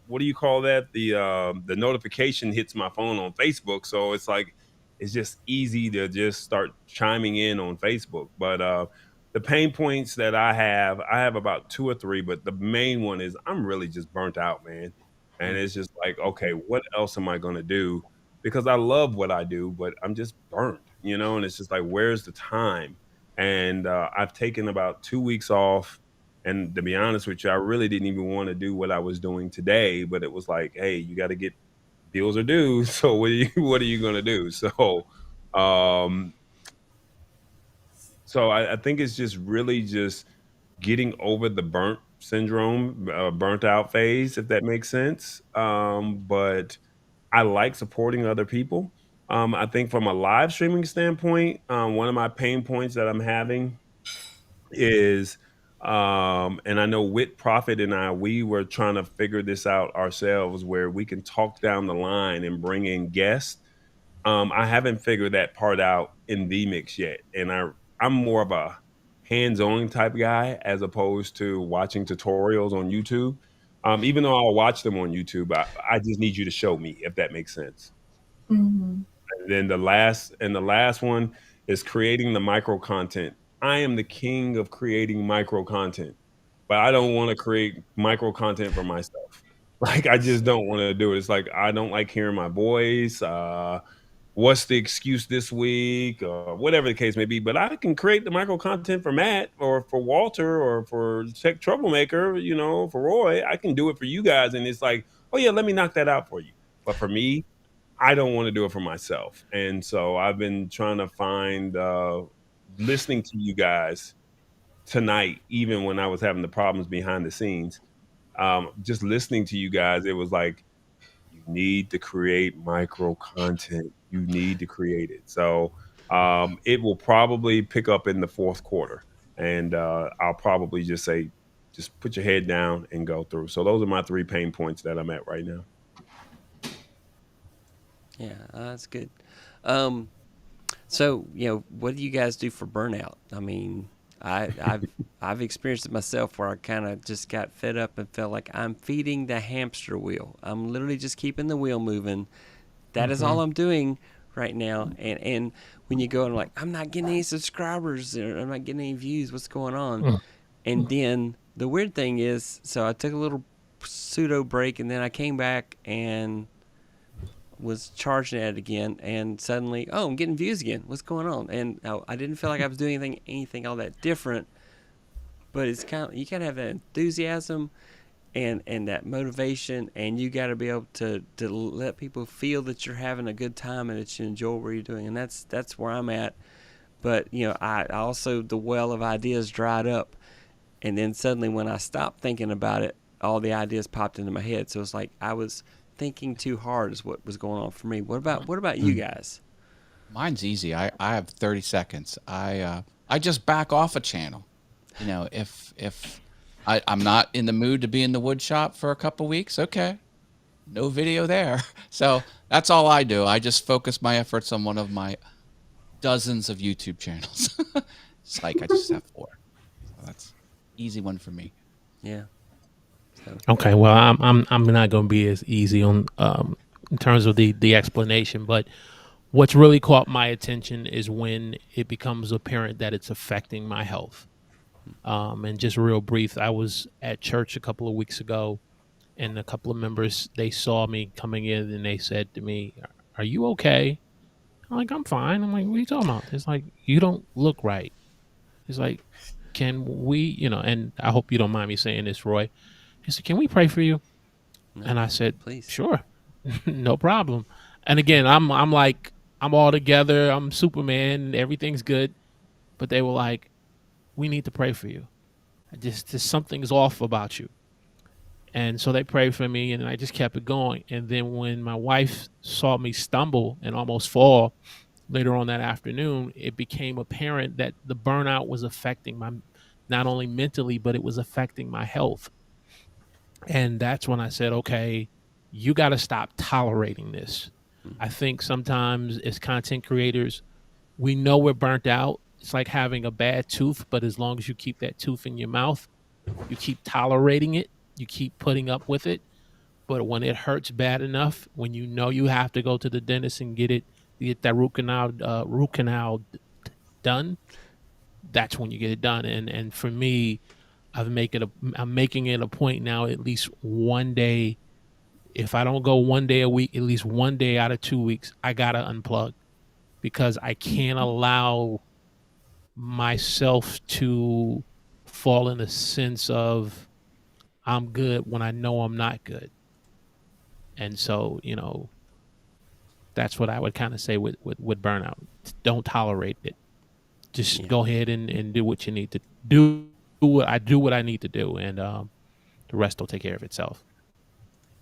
what do you call that? The notification hits my phone on Facebook, so it's like it's just easy to just start chiming in on Facebook. But the pain points that I have about 2 or 3, but the main one is I'm really just burnt out, man. And it's just like, okay, what else am I going to do? Because I love what I do, but I'm just burnt, and it's just like, where's the time? And I've taken about 2 weeks off. And to be honest with you, I really didn't even want to do what I was doing today, but it was like, hey, you got to get bills are due. So what are you going to do? Um, I think it's just really just getting over the burnt syndrome, burnt out phase, if that makes sense. But I like supporting other people. I think from a live streaming standpoint, one of my pain points that I'm having is, and I know Wit Profit and we were trying to figure this out ourselves, where we can talk down the line and bring in guests. I haven't figured that part out in vMix yet, and I'm more of a hands-on type guy as opposed to watching tutorials on YouTube. Even though I'll watch them on YouTube, I just need you to show me, if that makes sense. Mhm. And then the last one is creating the micro content. I am the king of creating micro content, but I don't want to create micro content for myself. Like, I just don't want to do it. It's like I don't like hearing my voice. What's the excuse this week, or whatever the case may be. But I can create the micro content for Matt or for Walter or for Tech Troublemaker, for Roy. I can do it for you guys. And it's like, oh yeah, let me knock that out for you. But for me, I don't want to do it for myself. And so I've been trying to find, listening to you guys tonight, even when I was having the problems behind the scenes, just listening to you guys, it was like, you need to create micro content. You need to create it. So it will probably pick up in the fourth quarter. And I'll probably just say, just put your head down and go through. So those are my 3 pain points that I'm at right now. Yeah, that's good. Um, so what do you guys do for burnout? I mean, I've experienced it myself, where I kind of just got fed up and felt like I'm feeding the hamster wheel. I'm literally just keeping the wheel moving. That is all I'm doing right now. And when you go and like, I'm not getting any subscribers, or I'm not getting any views, what's going on? And then the weird thing is, so I took a little pseudo break, and then I came back and was charging at it again, and suddenly, oh, I'm getting views again. What's going on? And I didn't feel like I was doing anything all that different. But it's you kind of have that enthusiasm, and that motivation, and you got to be able to let people feel that you're having a good time and that you enjoy what you're doing, and that's where I'm at. But I also, the well of ideas dried up, and then suddenly when I stopped thinking about it, all the ideas popped into my head. So it's like I was thinking too hard is what was going on for me. What about you guys? Mine's easy. I have 30 seconds. I just back off a channel. If I'm not in the mood to be in the wood shop for a couple weeks, okay, no video there. So that's all I do. I just focus my efforts on one of my dozens of YouTube channels. It's like I just have 4. So that's easy one for me. Yeah. So. Okay, well, I'm not going to be as easy on in terms of the explanation, but what's really caught my attention is when it becomes apparent that it's affecting my health. And just real brief, I was at church a couple of weeks ago, and a couple of members, they saw me coming in and they said to me, "Are you okay?" I'm like, "I'm fine." I'm like, "What are you talking about?" It's like, "You don't look right." It's like, "Can we, and I hope you don't mind me saying this, Roy." He said, "Can we pray for you?" No, And I said, please. "Sure." No problem. And again, I'm like, I'm all together. I'm Superman. Everything's good. But they were like, "We need to pray for you. Just something's off about you." And so they prayed for me, and I just kept it going. And then when my wife saw me stumble and almost fall later on that afternoon, it became apparent that the burnout was affecting my, not only mentally, but it was affecting my health. And that's when I said, okay, you got to stop tolerating this. I think sometimes as content creators, we know we're burnt out. It's like having a bad tooth, but as long as you keep that tooth in your mouth, you keep tolerating it, you keep putting up with it. But when it hurts bad enough, when you know you have to go to the dentist and get that root canal done, that's when you get it done. And for me, I'm making it a point now, at least one day. If I don't go one day a week, at least one day out of 2 weeks, I gotta unplug, because I can't allow myself to fall in a sense of I'm good when I know I'm not good. And so, that's what I would kind of say with burnout. Don't tolerate it. Just go ahead and do what you need to do. Do what I need to do, and the rest will take care of itself.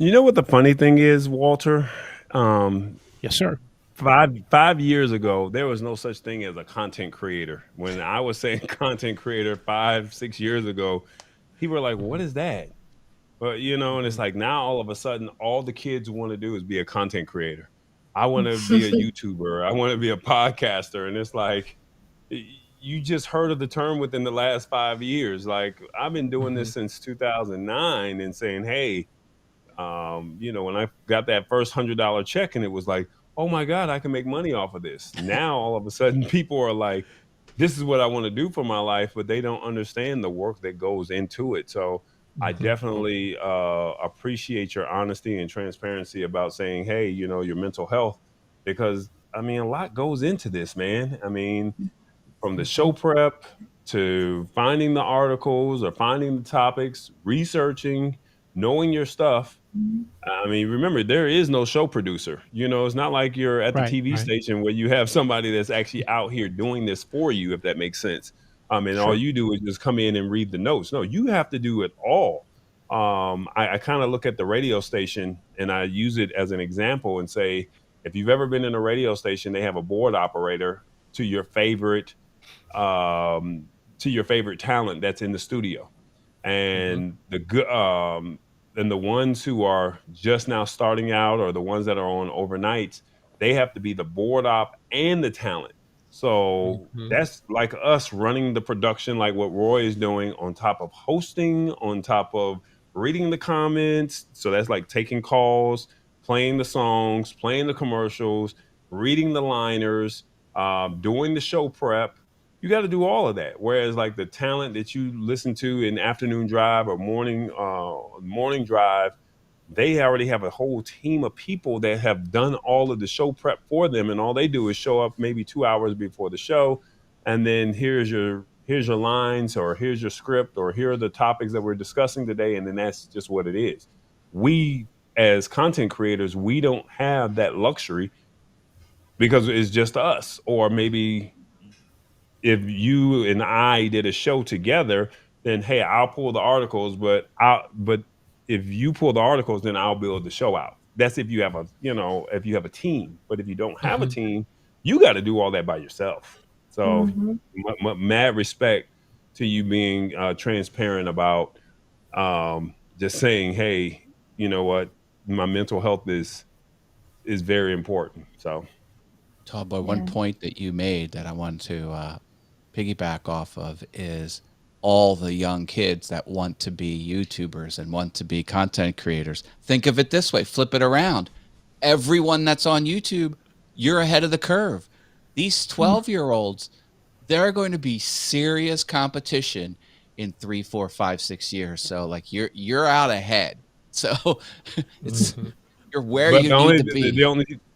You know what the funny thing is, Walter? Yes, sir. 5 years ago, there was no such thing as a content creator. When I was saying content creator 5-6 years ago, people were like, "What is that?" But and it's like now all of a sudden, all the kids want to do is be a content creator. I want to be a YouTuber. I want to be a podcaster, and it's like you just heard of the term within the last 5 years. Like I've been doing this since 2009, and saying, "Hey." When I got that first $100 check, and it was like, oh my God, I can make money off of this. Now all of a sudden people are like, this is what I want to do for my life, but they don't understand the work that goes into it. So I definitely appreciate your honesty and transparency about saying, hey, your mental health, because I mean, a lot goes into this, man. I mean, from the show prep to finding the articles or finding the topics, researching, knowing your stuff. I mean, remember, there is no show producer. It's not like you're at the Right, TV right. station where you have somebody that's actually out here doing this for you, if that makes sense. And all Sure. you do is just come in and read the notes. No, you have to do it all. I kind of look at the radio station and I use it as an example and say, if you've ever been in a radio station, they have a board operator to your favorite talent that's in the studio, and the good and the ones who are just now starting out, or the ones that are on overnights, they have to be the board op and the talent. So that's like us running the production, like what Roy is doing, on top of hosting, on top of reading the comments. So that's like taking calls, playing the songs, playing the commercials, reading the liners, doing the show prep. You got to do all of that. Whereas like the talent that you listen to in afternoon drive or morning drive, they already have a whole team of people that have done all of the show prep for them, and all they do is show up maybe 2 hours before the show, and then here's here's your lines, or here's your script, or here are the topics that we're discussing today, and then that's just what it is. We, as content creators, we don't have that luxury because it's just us. Or maybe if you and I did a show together, then hey, I'll pull the articles, but if you pull the articles, then I'll build the show out. That's if you have a, if you have a team. But if you don't have a Mhm. team, you got to do all that by yourself. So Mm-hmm. mad respect to you being transparent about just saying, hey, you know what, my mental health is very important. So Tallboy, one Yeah. point that you made that I want to piggyback off of is all the young kids that want to be YouTubers and want to be content creators. Think of it this way, flip it around. Everyone that's on YouTube, you're ahead of the curve. These 12-year-olds, they're going to be serious competition in 3, 4, 5, 6 years. So like you're out ahead. So it's Mhm. you're where but you need to be.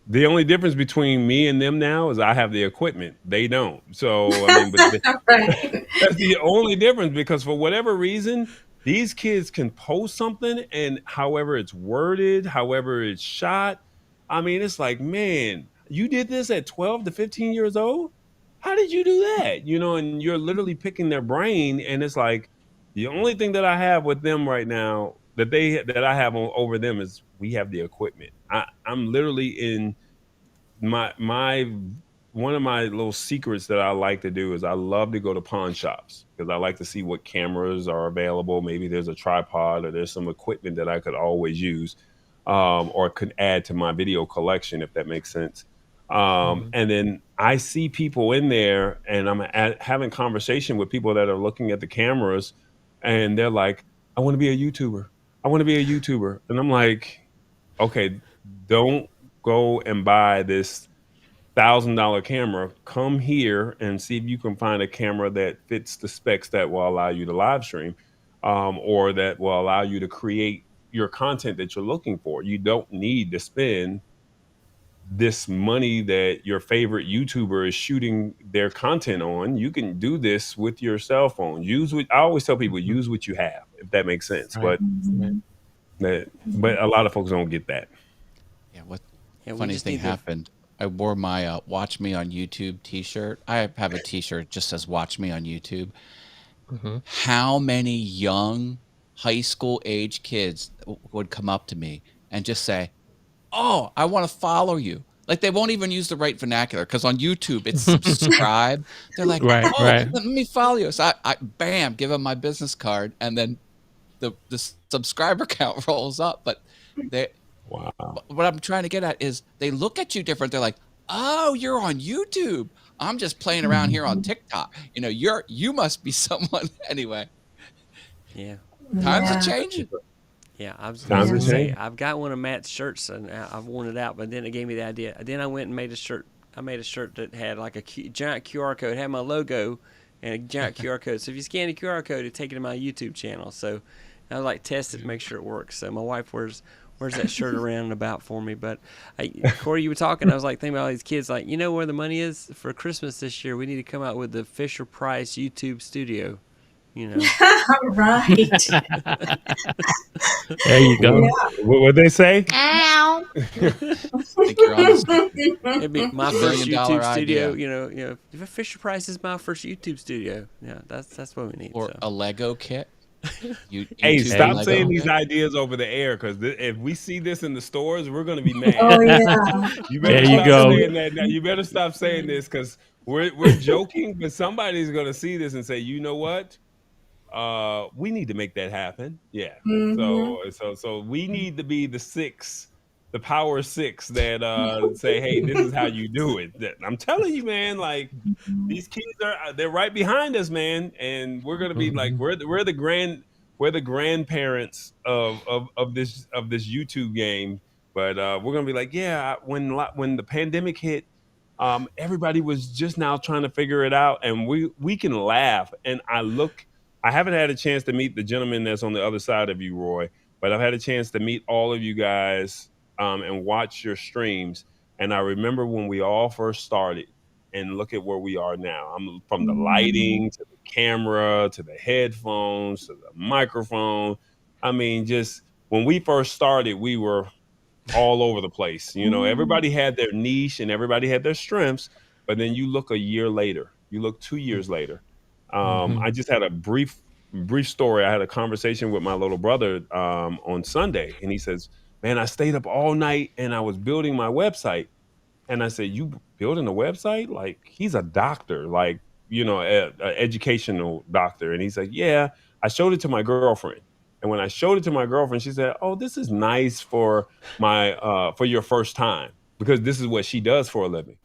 the only difference between me and them now is I have the equipment. They don't. So I mean, but Right. that's the only difference, because for whatever reason, these kids can post something, and however it's worded, however it's shot, I mean, it's like, man, you did this at 12 to 15 years old? How did you do that? And you're literally picking their brain, and it's like the only thing that I have with them right now that I have over them is we have the equipment. I'm literally in my one of my little secrets that I like to do is I love to go to pawn shops because I like to see what cameras are available. Maybe there's a tripod or there's some equipment that I could always use, or could add to my video collection, if that makes sense. Mhm. And then I see people in there, and having conversation with people that are looking at the cameras, and they're like, "I want to be a YouTuber. I want to be a YouTuber," and I'm like, "Okay, don't go and buy this $1,000 camera. Come here and see if you can find a camera that fits the specs that will allow you to live stream, or that will allow you to create your content that you're looking for. You don't need to spend this money that your favorite YouTuber is shooting their content on. You can do this with your cell phone. I always tell people, Mhm. use what you have, if that makes sense. Right. But Right. Mhm. a lot of folks don't get that. Yeah, what Yeah, we funny just thing need to. happened? I wore my Watch Me on YouTube t-shirt. I have a t-shirt just says Watch Me on YouTube. Mhm. How many young high school age kids would come up to me and just say, "Oh, I want to follow you." Like they won't even use the right vernacular because on YouTube it's subscribe. They're like, Right. "Oh, Right. let me follow you." So I bam, give them my business card, and then the subscriber count rolls up. But they Wow. what I'm trying to get at is they look at you different. They're like, "Oh, you're on YouTube. I'm just playing around here on Mhm. TikTok. You must be someone." Anyway, Yeah. times are Yeah. changing. Yeah, I was Times gonna are Yeah. say changing. I've got one of Matt's shirts and I've worn it out, but then it gave me the idea. Then I went and made a shirt. I made a shirt that had like a giant QR code, it had my logo and a giant QR code. So if you scan the QR code, it take it to my YouTube channel. So I was like test it to make sure it works. So my wife wears that shirt around and about for me. But Corey, you were talking. I was like thinking about all these kids. Like, you know where the money is for Christmas this year? We need to come out with the Fisher Price YouTube Studio. You know. Right. There you What go. Yeah. what they say? I think you're onto something. It'd be my first $1 million YouTube studio. idea. Fisher Price is my first YouTube studio. Yeah, that's what we need. Or So a Lego kit. Hey, YouTube There stop you saying go. Lego these kit. ideas over the air, because if we see this in the stores, we're going to be mad. Oh yeah. You There better you stop go. saying that now. You better stop saying this, because we're joking, but somebody's going to see this and say, you know what? We need to make that happen. Yeah. Hmm. So we need to be the power six that say, hey, this is how you do it. I'm telling you, man, like these kids they're right behind us, man, and we're gonna be like Mhm. we're the grandparents of this YouTube game. But we're gonna be like, yeah, when the pandemic hit, everybody was just now trying to figure it out, and we can laugh. And I haven't had a chance to meet the gentleman that's on the other side of you, Roy, but I've had a chance to meet all of you guys, and watch your streams. And I remember when we all first started, and look at where we are now. I'm from the lighting to the camera to the headphones to the microphone. I mean, just when we first started, we were all over the place. You know, everybody had their niche and everybody had their strengths. But then you look a year later, you look 2 years later. I just had a brief story. I had a conversation with my little brother on Sunday, and he says, "Man, I stayed up all night and I was building my website." And I said, "You building a website?" Like, he's a doctor, like, you know, a educational doctor. And he's like, "Yeah." I showed it to my girlfriend. And when I showed it to my girlfriend, she said, "Oh, this is nice for for your first time," because this is what she does for a living.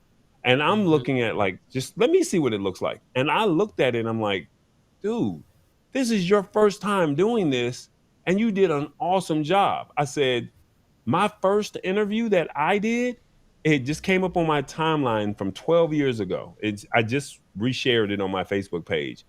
And I'm looking at, like, just let me see what it looks like. And I looked at it and I'm like, dude, this is your first time doing this and you did an awesome job. I said, my first interview that I did, it just came up on my timeline from 12 years ago. I just reshared it on my Facebook page.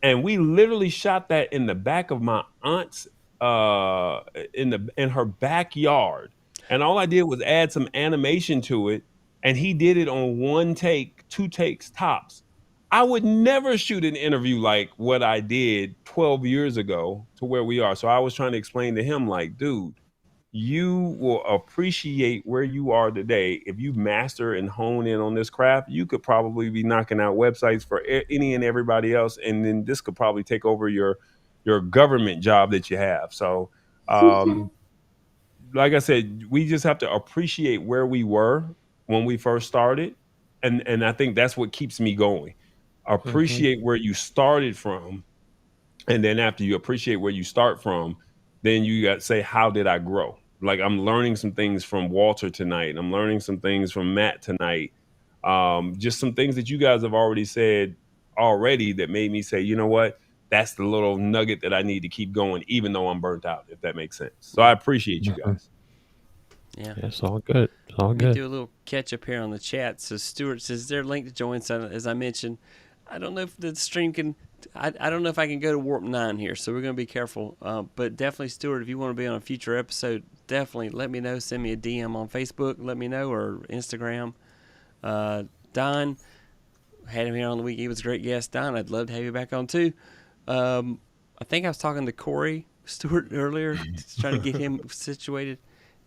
And we literally shot that in the back of my aunt's in her backyard. And all I did was add some animation to it, and he did it on one take, two takes tops. I would never shoot an interview like what I did 12 years ago to where we are. So I was trying to explain to him, like, dude, you will appreciate where you are today. If you master and hone in on this craft, you could probably be knocking out websites for any and everybody else. And then this could probably take over your government job that you have. So, like I said, we just have to appreciate where we were when we first started. And I think that's what keeps me going. Appreciate where you started from. And then after you appreciate where you start from, then you got to say, how did I grow? Like, I'm learning some things from Walter tonight. I'm learning some things from Matt tonight. Just some things that you guys have already said already that made me say, you know what? That's the little nugget that I need to keep going, even though I'm burnt out, if that makes sense. So I appreciate you guys. Yeah. It's all good. It's all Let me good. do a little catch up here on the chat. So Stuart says their link to join. So as I mentioned, I don't know if the stream can. I don't know if I can go to Warp 9 here, so we're going to be careful. But definitely, Stuart, if you want to be on a future episode, definitely let me know. Send me a DM on Facebook, let me know, or Instagram. Don, had him here on the week. He was a great guest. Don, I'd love to have you back on too. I think I was talking to Corey Stewart earlier, trying to get him situated.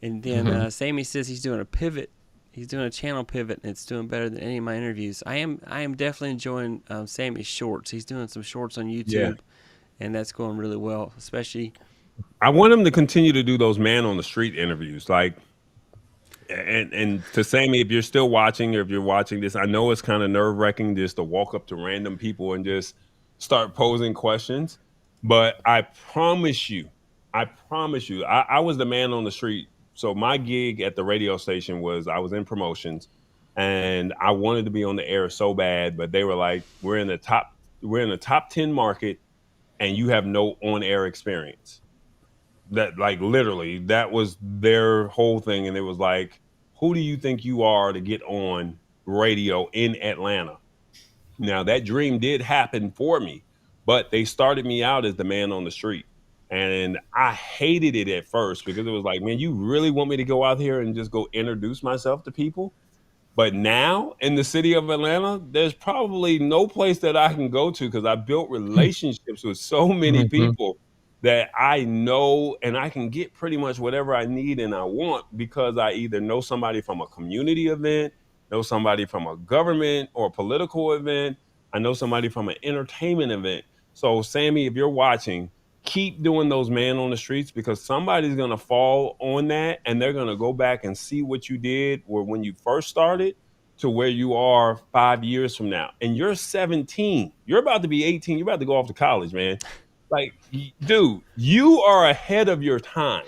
And then Sammy says he's doing a pivot. He's doing a channel pivot, and it's doing better than any of my interviews. I am definitely enjoying Sammy's shorts. He's doing some shorts on YouTube, and that's going really well, especially. I want him to continue to do those man on the street interviews. Like, and to Sammy, if you're still watching, or if you're watching this, I know it's kind of nerve-wracking just to walk up to random people and just start posing questions. But I promise you, I was the man on the street. So my gig at the radio station was, I was in promotions and I wanted to be on the air so bad, but they were like, we're in the top 10 market and you have no on-air experience. That, like, literally, that was their whole thing. And it was like, who do you think you are to get on radio in Atlanta? Now, that dream did happen for me, but they started me out as the man on the street. And I hated it at first because it was like, man, you really want me to go out here and just go introduce myself to people? But now in the city of Atlanta, there's probably no place that I can go to because I built relationships with so many people that I know, and I can get pretty much whatever I need and I want because I either know somebody from a community event, know somebody from a government or political event, I know somebody from an entertainment event. So Sammy, if you're watching, keep doing those man on the streets, because somebody's going to fall on that and they're going to go back and see what you did or when you first started to where you are 5 years from now. And you're 17. You're about to be 18. You're about to go off to college, man. Like, dude, you are ahead of your time.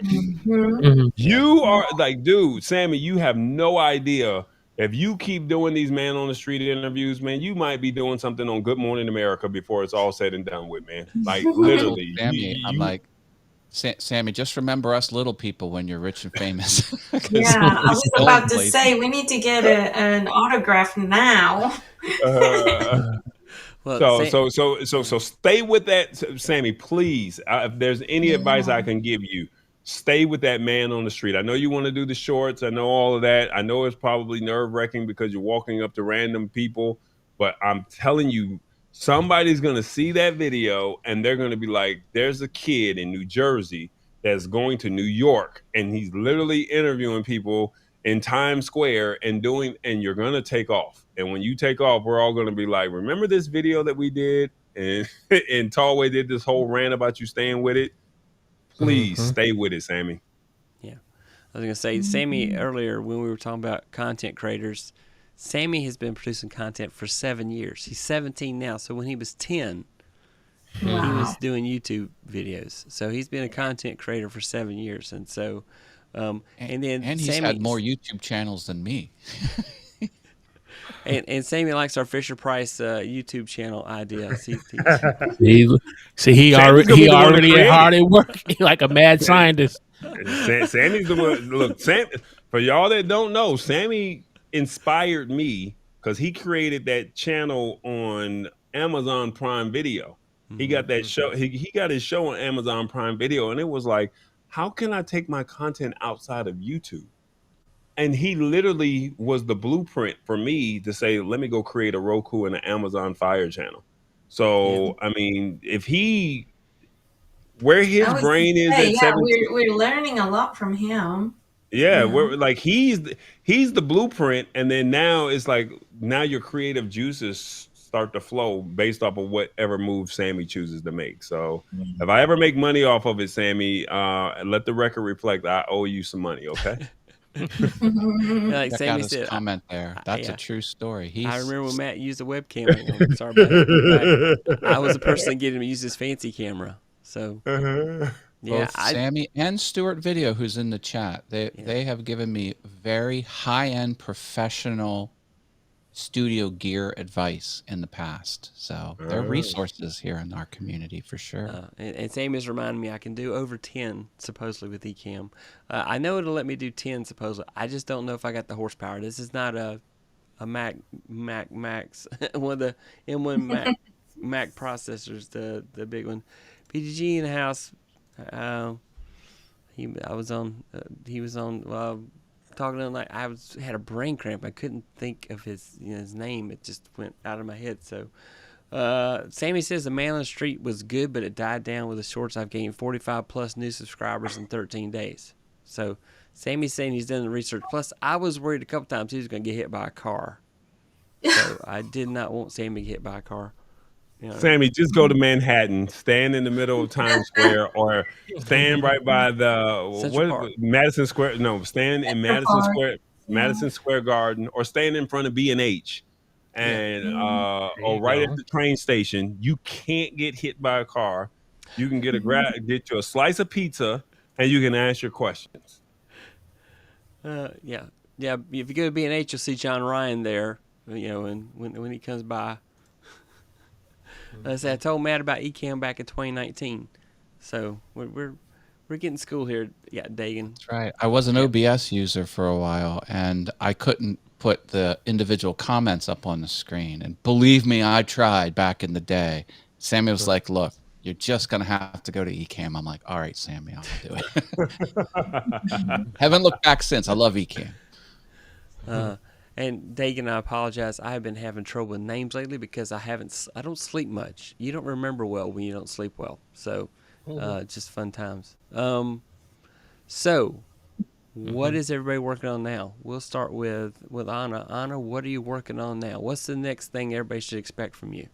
You are like, dude, Sammy, you have no idea. If you keep doing these man on the street interviews, man, you might be doing something on Good Morning America before it's all said and done with, man. Like, literally. Sammy, I'm like, Sammy, just remember us little people when you're rich and famous. Yeah, I was about to say, we need to get an autograph now. So stay with that, Sammy, please. If there's any advice I can give you, stay with that man on the street. I know you want to do the shorts. I know all of that. I know it's probably nerve wracking because you're walking up to random people, but I'm telling you, somebody's going to see that video and they're going to be like, there's a kid in New Jersey that's going to New York and he's literally interviewing people in Times Square and you're going to take off. And when you take off, we're all going to be like, remember this video that we did? And, and Tallway did this whole rant about you staying with it. Please stay with it, Sammy. Yeah. I was going to say, Sammy, earlier when we were talking about content creators, Sammy has been producing content for 7 years. He's 17 now. So when he was 10, he was doing YouTube videos. So he's been a content creator for 7 years. And so, and he's had more YouTube channels than me. And Sammy likes our Fisher Price YouTube channel idea. He already hard at work like a mad scientist. Sammy's the one. Look, for y'all that don't know, Sammy inspired me because he created that channel on Amazon Prime Video. He got that show. He got his show on Amazon Prime Video, and it was like, how can I take my content outside of YouTube? And he literally was the blueprint for me to say, let me go create a Roku and an Amazon Fire channel. So, I mean, where his brain is at 17, we're learning a lot from him. Yeah, we're like he's the blueprint, and then now it's like now your creative juices start to flow based off of whatever move Sammy chooses to make. So if I ever make money off of it, Sammy, let the record reflect I owe you some money, okay? Like Check Sammy out his said, comment there. That's a true story. I remember when Matt used a webcam. Sorry about that. I was the person that get him to use his fancy camera. So both Sammy and Stuart Video, who's in the chat, they have given me very high-end professional studio gear advice in the past. So there are resources here in our community for sure. And Sammy's reminding me I can do over 10 supposedly with Ecamm. I know it'll let me do 10 supposedly. I just don't know if I got the horsepower. This is not a Mac Max, one of the M1 Mac processors, the big one. PGG in the house. He was on talking to him like had a brain cramp. I couldn't think of his name. It just went out of my head. So Sammy says the man on the street was good, but it died down with the shorts. I've gained 45 plus new subscribers in 13 days. So Sammy's saying he's done the research. Plus, I was worried a couple times he was going to get hit by a car. So I did not want Sammy to get hit by a car. Sammy, just go to Manhattan, stand in the middle of Times Square, or stand right by the Madison Square. No, stand in Madison Square Garden, or stand in front of B&H, or right at the train station. You can't get hit by a car. You can get get you a slice of pizza, and you can ask your questions. Yeah. If you go to B&H, you'll see John Ryan there. And when he comes by. I told Matt about Ecamm back in 2019, so we're getting school here. Yeah, Dagan. That's right. I was an OBS user for a while, and I couldn't put the individual comments up on the screen. And believe me, I tried back in the day. Sammy was like, "Look, you're just gonna have to go to Ecamm." I'm like, "All right, Sammy, I'll do it." Haven't looked back since. I love Ecamm. And Dagan, I apologize. I have been having trouble with names lately because I don't sleep much. You don't remember well when you don't sleep well. So, just fun times. So, what is everybody working on now? We'll start with Anna. Anna, what are you working on now? What's the next thing everybody should expect from you?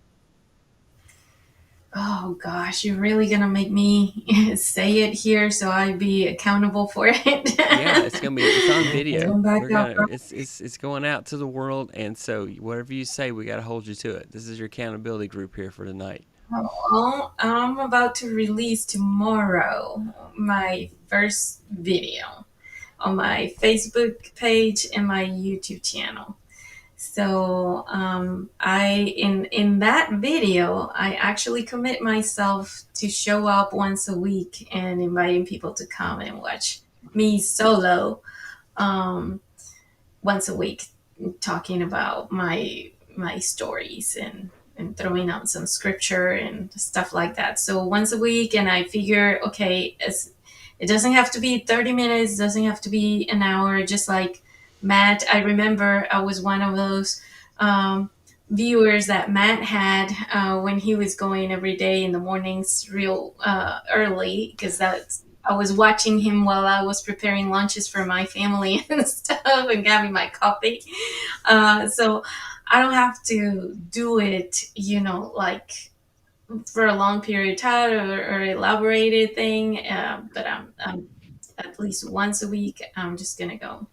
Oh gosh, you're really gonna make me say it here so I'd be accountable for it. Yeah, it's on video. It's going out to the world, and so whatever you say, we got to hold you to it. This is your accountability group here for tonight. Well, I'm about to release tomorrow my first video on my Facebook page and my YouTube channel. So in that video, I actually commit myself to show up once a week and inviting people to come and watch me solo once a week, talking about my stories and throwing out some scripture and stuff like that. So once a week, and I figure, okay, It doesn't have to be 30 minutes, doesn't have to be an hour. Just like Matt, I remember I was one of those viewers that Matt had when he was going every day in the mornings real early, because I was watching him while I was preparing lunches for my family and stuff and having my coffee. So I don't have to do it, like for a long period of time or elaborated thing. But I'm at least once a week, I'm just going to go.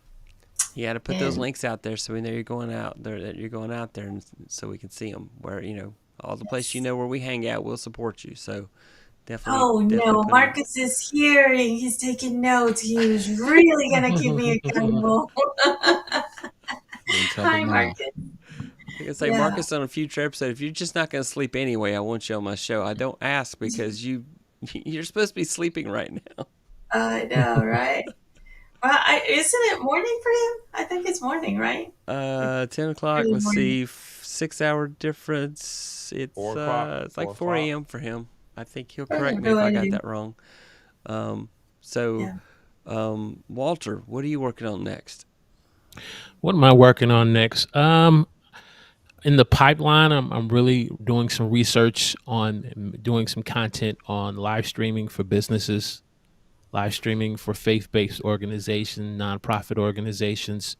You got to put those And links out there so we know you're going out there, that you're going out there, and so we can see them. Where all the places where we hang out, we'll support you. So definitely, oh definitely no, put 'em out. Marcus is here and he's taking notes. He's really going to keep me accountable. In trouble Hi, now. Marcus. Like I say, Yeah. Marcus, on a future episode, if you're just not going to sleep anyway, I want you on my show. I don't ask because you're supposed to be sleeping right now. I know, right? Well, isn't it morning for him? I think it's morning, right? 10 o'clock. Early Let's morning. see, 6 hour difference. It's 4 o'clock, it's like 4 4 o'clock. a.m. for him. I think he'll Oh, correct me if I got really? that wrong. So, Yeah. Walter, what are you working on next? What am I working on next? In the pipeline, I'm really doing some research on doing some content on live streaming for businesses, live streaming for faith-based organizations, nonprofit organizations,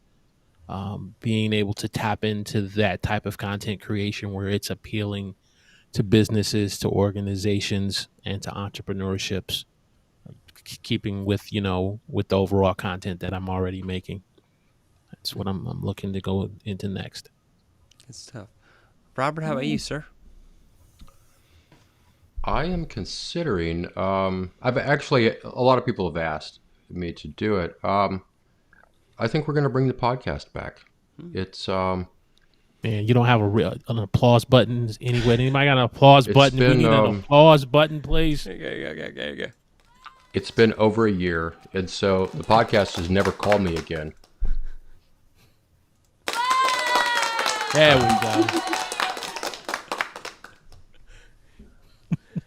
being able to tap into that type of content creation where it's appealing to businesses, to organizations, and to entrepreneurships, keeping with with the overall content that I'm already making. That's what I'm looking to go into next. Good stuff. Robert, how about you, sir? I am considering. I've actually a lot of people have asked me to do it. I think we're going to bring the podcast back. It's Man, you don't have an applause button anywhere. Anybody got an applause It's button? We been, need an applause button, please. There you go. it's been over a year, and so the podcast has never called me again. There we go.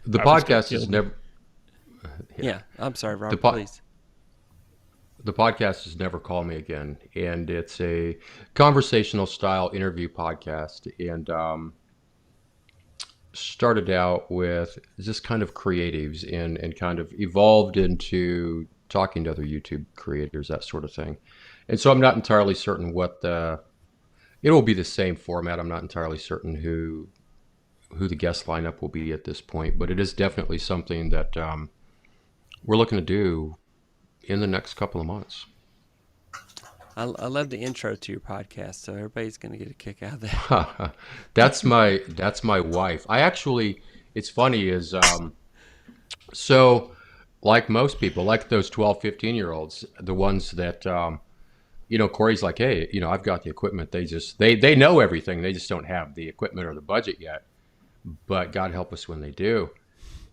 The Robert's gonna podcast kill has me. never. Yeah, I'm sorry, Robert, po- please. The podcast has never called me again, and it's a conversational style interview podcast, and started out with just kind of creatives and kind of evolved into talking to other YouTube creators, that sort of thing. And so I'm not entirely certain it will be the same format. I'm not entirely certain who the guest lineup will be at this point, but it is definitely something that we're looking to do in the next couple of months. I love the intro to your podcast, so everybody's going to get a kick out of that. That's my wife. It's funny is so like most people, like those 12, 15-year-olds, the ones that Corey's like, hey, I've got the equipment. They know everything. They just don't have the equipment or the budget yet. But God help us when they do.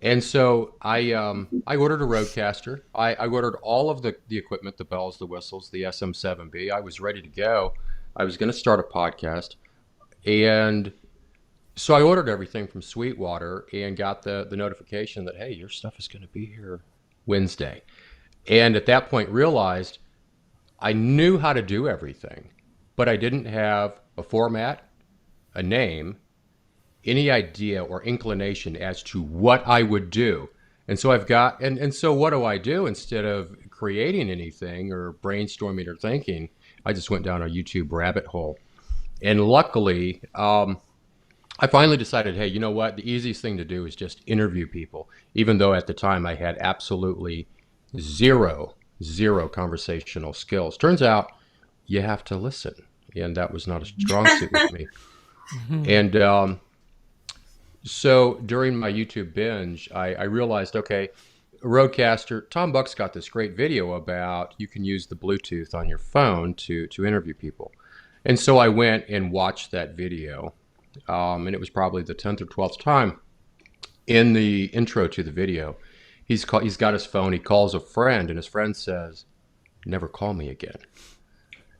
And so I ordered a Rodecaster. I ordered all of the equipment, the bells, the whistles, the SM7B. I was ready to go. I was going to start a podcast. And so I ordered everything from Sweetwater and got the notification that, hey, your stuff is going to be here Wednesday. And at that point realized I knew how to do everything, but I didn't have a format, a name, any idea or inclination as to what I would do. And so so what do I do? Instead of creating anything or brainstorming or thinking, I just went down a YouTube rabbit hole. And luckily, I finally decided, hey, you know what? The easiest thing to do is just interview people, even though at the time I had absolutely zero conversational skills. Turns out you have to listen. And that was not a strong suit with me. And so during my YouTube binge, I realized, okay, Rodecaster, Tom Buck's got this great video about you can use the Bluetooth on your phone to interview people. And so I went and watched that video. And it was probably the 10th or 12th time in the intro to the video. He's got his phone, he calls a friend, and his friend says, never call me again.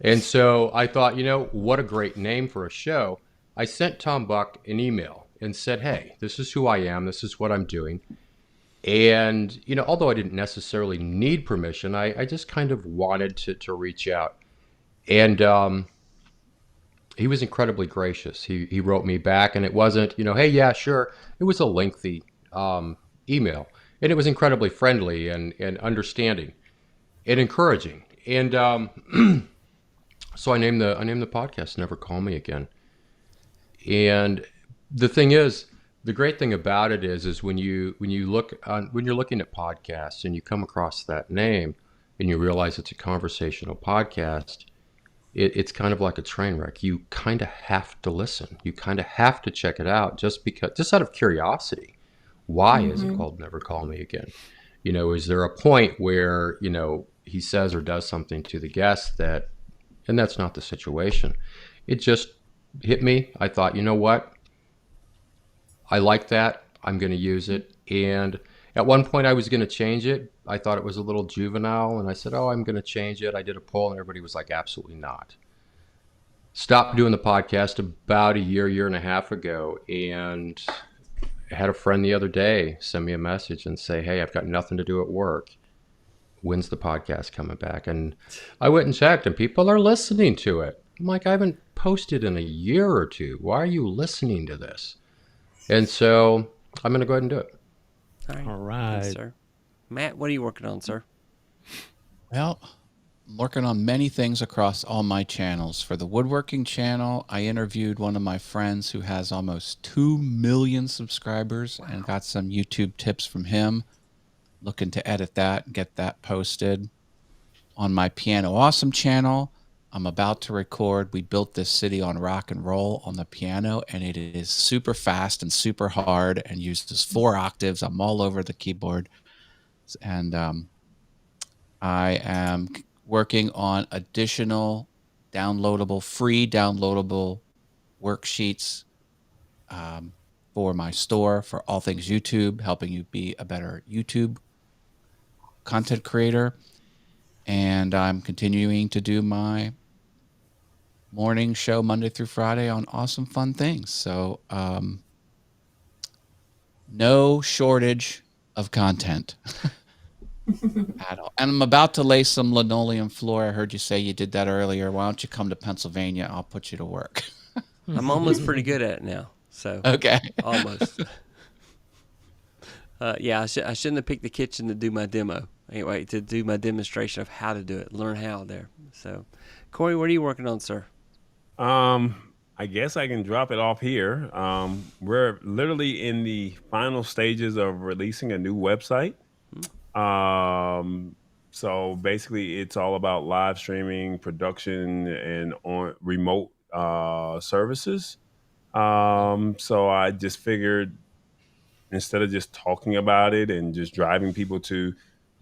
And so I thought, what a great name for a show. I sent Tom Buck an email and said, hey, this is who I am. This is what I'm doing. And, although I didn't necessarily need permission, I just kind of wanted to reach out. And he was incredibly gracious. He wrote me back, and it wasn't, hey, yeah, sure. It was a lengthy email, and it was incredibly friendly and understanding and encouraging. And so I named the podcast "Never Call Me Again." And the thing is, the great thing about it is when you're looking at podcasts and you come across that name and you realize it's a conversational podcast, it's kind of like a train wreck. You kind of have to listen. You kind of have to check it out just out of curiosity. Why is it called "Never Call Me Again"? Is there a point where he says or does something to the guest and that's not the situation. It just hit me. I thought, you know what? I like that. I'm going to use it. And at one point I was going to change it. I thought it was a little juvenile. And I said, oh, I'm going to change it. I did a poll and everybody was like, absolutely not. Stopped doing the podcast about a year and a half ago. And I had a friend the other day send me a message and say, hey, I've got nothing to do at work. When's the podcast coming back? And I went and checked and people are listening to it. I'm like, I haven't posted in a year or two. Why are you listening to this? And so I'm going to go ahead and do it. All right. Yes, sir. Matt, what are you working on, sir? Well, I'm working on many things across all my channels. For the woodworking channel, I interviewed one of my friends who has almost 2 million subscribers and got some YouTube tips from him. Looking to edit that and get that posted. On my Piano Awesome channel, I'm about to record We Built This City on Rock and Roll on the piano, and it is super fast and super hard and uses 4 octaves. I'm all over the keyboard. And I am working on additional free downloadable worksheets for my store for all things YouTube, helping you be a better YouTube content creator. And I'm continuing to do my morning show Monday through Friday on Awesome Fun Things. So no shortage of content at all. And I'm about to lay some linoleum floor. I heard you say you did that earlier. Why don't you come to Pennsylvania? I'll put you to work. I'm almost pretty good at it now. So Okay. almost. Yeah, I shouldn't have picked the kitchen to do my demo. Anyway, to do my demonstration of how to do it, learn how there. So, Corey, what are you working on, sir? I guess I can drop it off here. We're literally in the final stages of releasing a new website. So basically, it's all about live streaming, production, and on remote services. So I just figured instead of just talking about it and just driving people to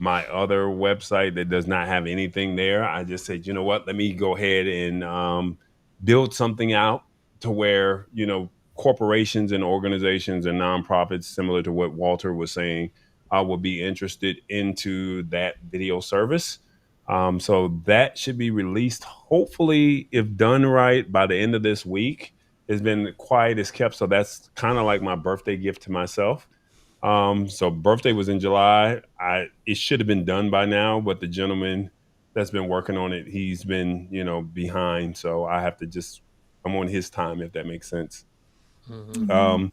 my other website that does not have anything there, I just said, you know what, let me go ahead and build something out to where, corporations and organizations and nonprofits, similar to what Walter was saying, will be interested into that video service. So that should be released, hopefully, if done right, by the end of this week. It's been quiet as kept, so that's kind of like my birthday gift to myself. So birthday was in July. It should have been done by now, but the gentleman that's been working on it, he's been, behind. So I have to I'm on his time, if that makes sense. The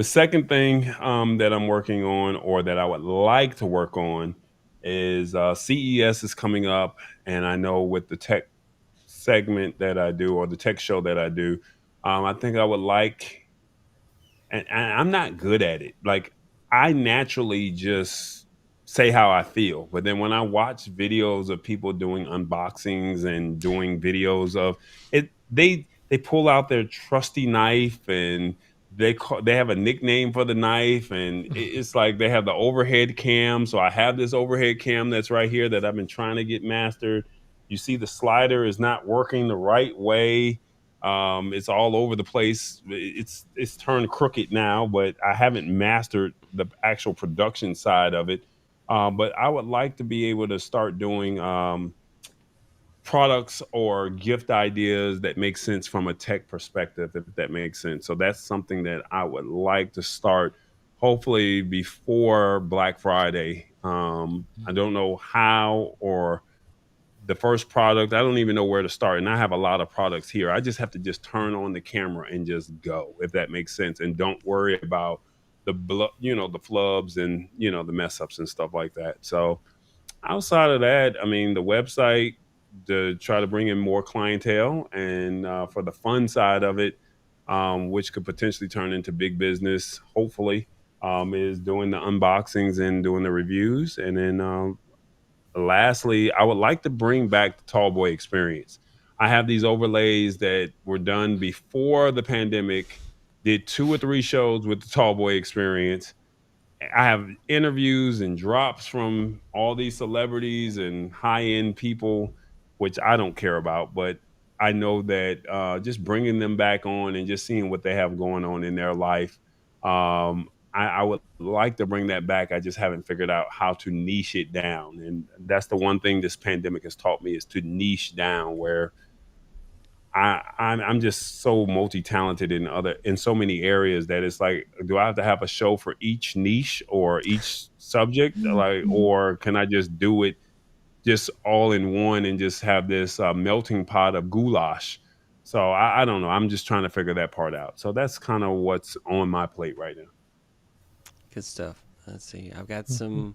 second thing that I'm working on, or that I would like to work on, is CES is coming up, and I know with the tech segment that I do, or the tech show that I do, I think I would like, and I'm not good at it. Like, I naturally just say how I feel, but then when I watch videos of people doing unboxings and doing videos of it, they pull out their trusty knife, and they have a nickname for the knife, and it's like they have the overhead cam. So I have this overhead cam that's right here that I've been trying to get mastered. You see the slider is not working the right way. It's all over the place. It's turned crooked now, but I haven't mastered the actual production side of it. But I would like to be able to start doing products or gift ideas that make sense from a tech perspective, if that makes sense. So that's something that I would like to start hopefully before Black Friday. I don't know how or the first product. I don't even know where to start, and I have a lot of products here. I just have to just turn on the camera and just go, if that makes sense, and don't worry about the the flubs and the mess ups and stuff like that. So outside of that, I mean, the website to try to bring in more clientele, and for the fun side of it, which could potentially turn into big business, hopefully, is doing the unboxings and doing the reviews. And then lastly, I would like to bring back the Tallboy experience. I have these overlays that were done before the pandemic, did 2 or 3 shows with the Tallboy experience. I have interviews and drops from all these celebrities and high end people, which I don't care about, but I know that just bringing them back on and just seeing what they have going on in their life, I would like to bring that back. I just haven't figured out how to niche it down, and that's the one thing this pandemic has taught me, is to niche down where I'm just so multi-talented in so many areas that it's like, do I have to have a show for each niche or each subject, like, or can I just do it just all in one and just have this melting pot of goulash? So I don't know. I'm just trying to figure that part out. So that's kind of what's on my plate right now. Good stuff. Let's see. I've got some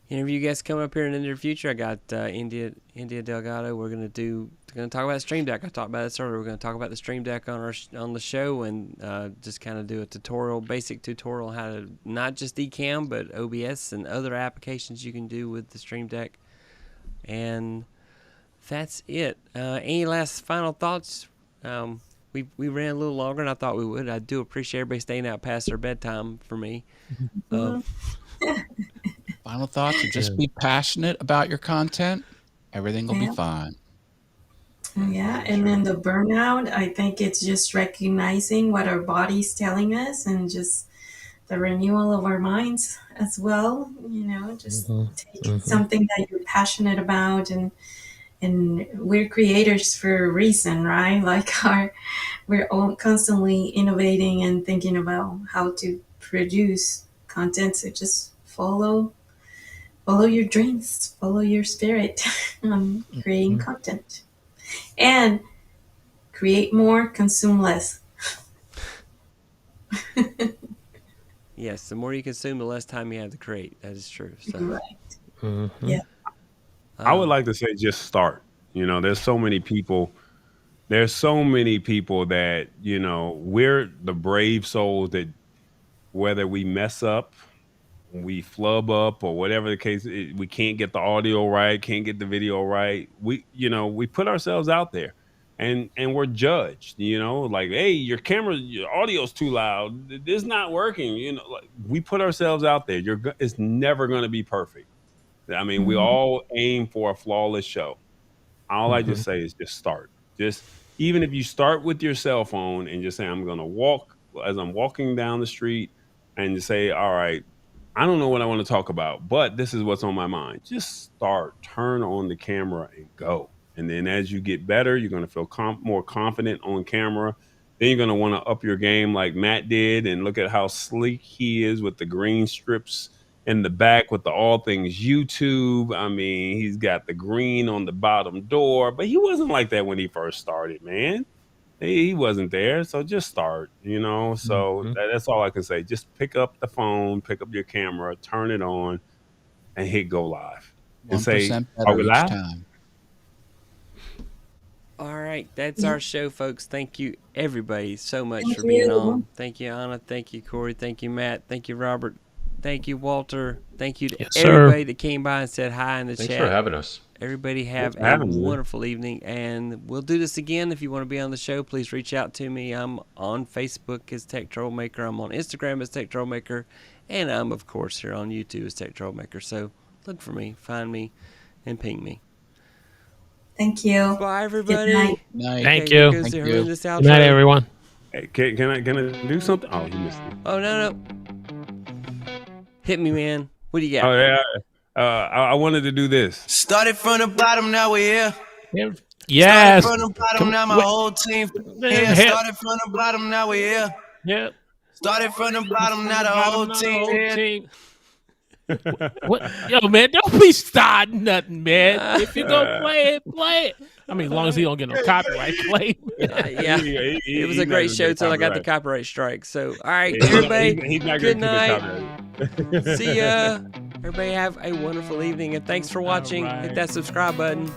interview guests coming up here in the near future. I got India Delgado. We're gonna talk about the Stream Deck. I talked about this earlier. We're gonna talk about the Stream Deck on the show, and just kind of do a basic tutorial how to not just Ecamm but OBS and other applications you can do with the Stream Deck. And that's it. Any last final thoughts? We ran a little longer than I thought we would. I do appreciate everybody staying out past their bedtime for me. Final thoughts are just be passionate about your content. Everything will be fine. Yeah, and then the burnout, I think it's just recognizing what our body's telling us, and just the renewal of our minds as well. Just take something that you're passionate about, and we're creators for a reason, right? Like we're all constantly innovating and thinking about how to produce content. So just follow your dreams, follow your spirit on creating content, and create more, consume less. Yes, the more you consume, the less time you have to create. That is true. So. Right. Yeah. I would like to say just start. There's so many people. There's so many people that, we're the brave souls that, whether we mess up, we flub up, or whatever the case, we can't get the audio right, can't get the video right. We put ourselves out there, and we're judged, like, hey, your audio's too loud. This is not working. Like, we put ourselves out there. It's never going to be perfect. I mean, we all aim for a flawless show. All I just say is just start. Just, even if you start with your cell phone and just say, I'm going to walk as I'm walking down the street, and just say, all right, I don't know what I want to talk about, but this is what's on my mind. Just start, turn on the camera and go. And then as you get better, you're going to feel more confident on camera. Then you're going to want to up your game like Matt did, and look at how sleek he is with the green strips in the back with the all things YouTube. I mean, he's got the green on the bottom door, but he wasn't like that when he first started, man. He wasn't there. So just start, so that's all I can say. Just pick up the phone, pick up your camera, turn it on, and hit go live. And say, 1% are better we each live? time. All right, that's our show, folks. Thank you, everybody, so much Thank for being you. on. Thank you, Anna. Thank you, Corey. Thank you, Matt. Thank you, Robert. Thank you, Walter. Thank you to Yes, sir. everybody that came by and said hi in the Thanks chat. for having us. Everybody have Thanks for a having me. wonderful evening, and we'll do this again. If you want to be on the show, please reach out to me. I'm on Facebook as Tech Troublemaker. I'm on Instagram as Tech Troublemaker, and I'm, of course, here on YouTube as Tech Troublemaker. So look for me, find me, and ping me. Thank you. Bye, Good everybody. night. Night. Thank Okay, you. here goes Thank the you. horrendous outro. Good night, everyone. Hey, can I do something? Oh, you missed me. Oh, no. Hit me, man. What do you got? Oh, yeah. I wanted to do this. Started from the bottom, now we're here. Yes. Started from the bottom, now my whole team here. Hit. Started from the bottom, now we're here. Yep. Started from the bottom, now the whole team here. What? Yo, man, don't be starting nothing, man. If you go play it, play it. I mean, as long as he don't get no copyright claim. Yeah, it was a great show till I got the copyright strike. So, all right, Yeah, everybody, he's not good gonna night. keep it copyrighted. See ya. Everybody have a wonderful evening, and thanks for watching. All right. Hit that subscribe button.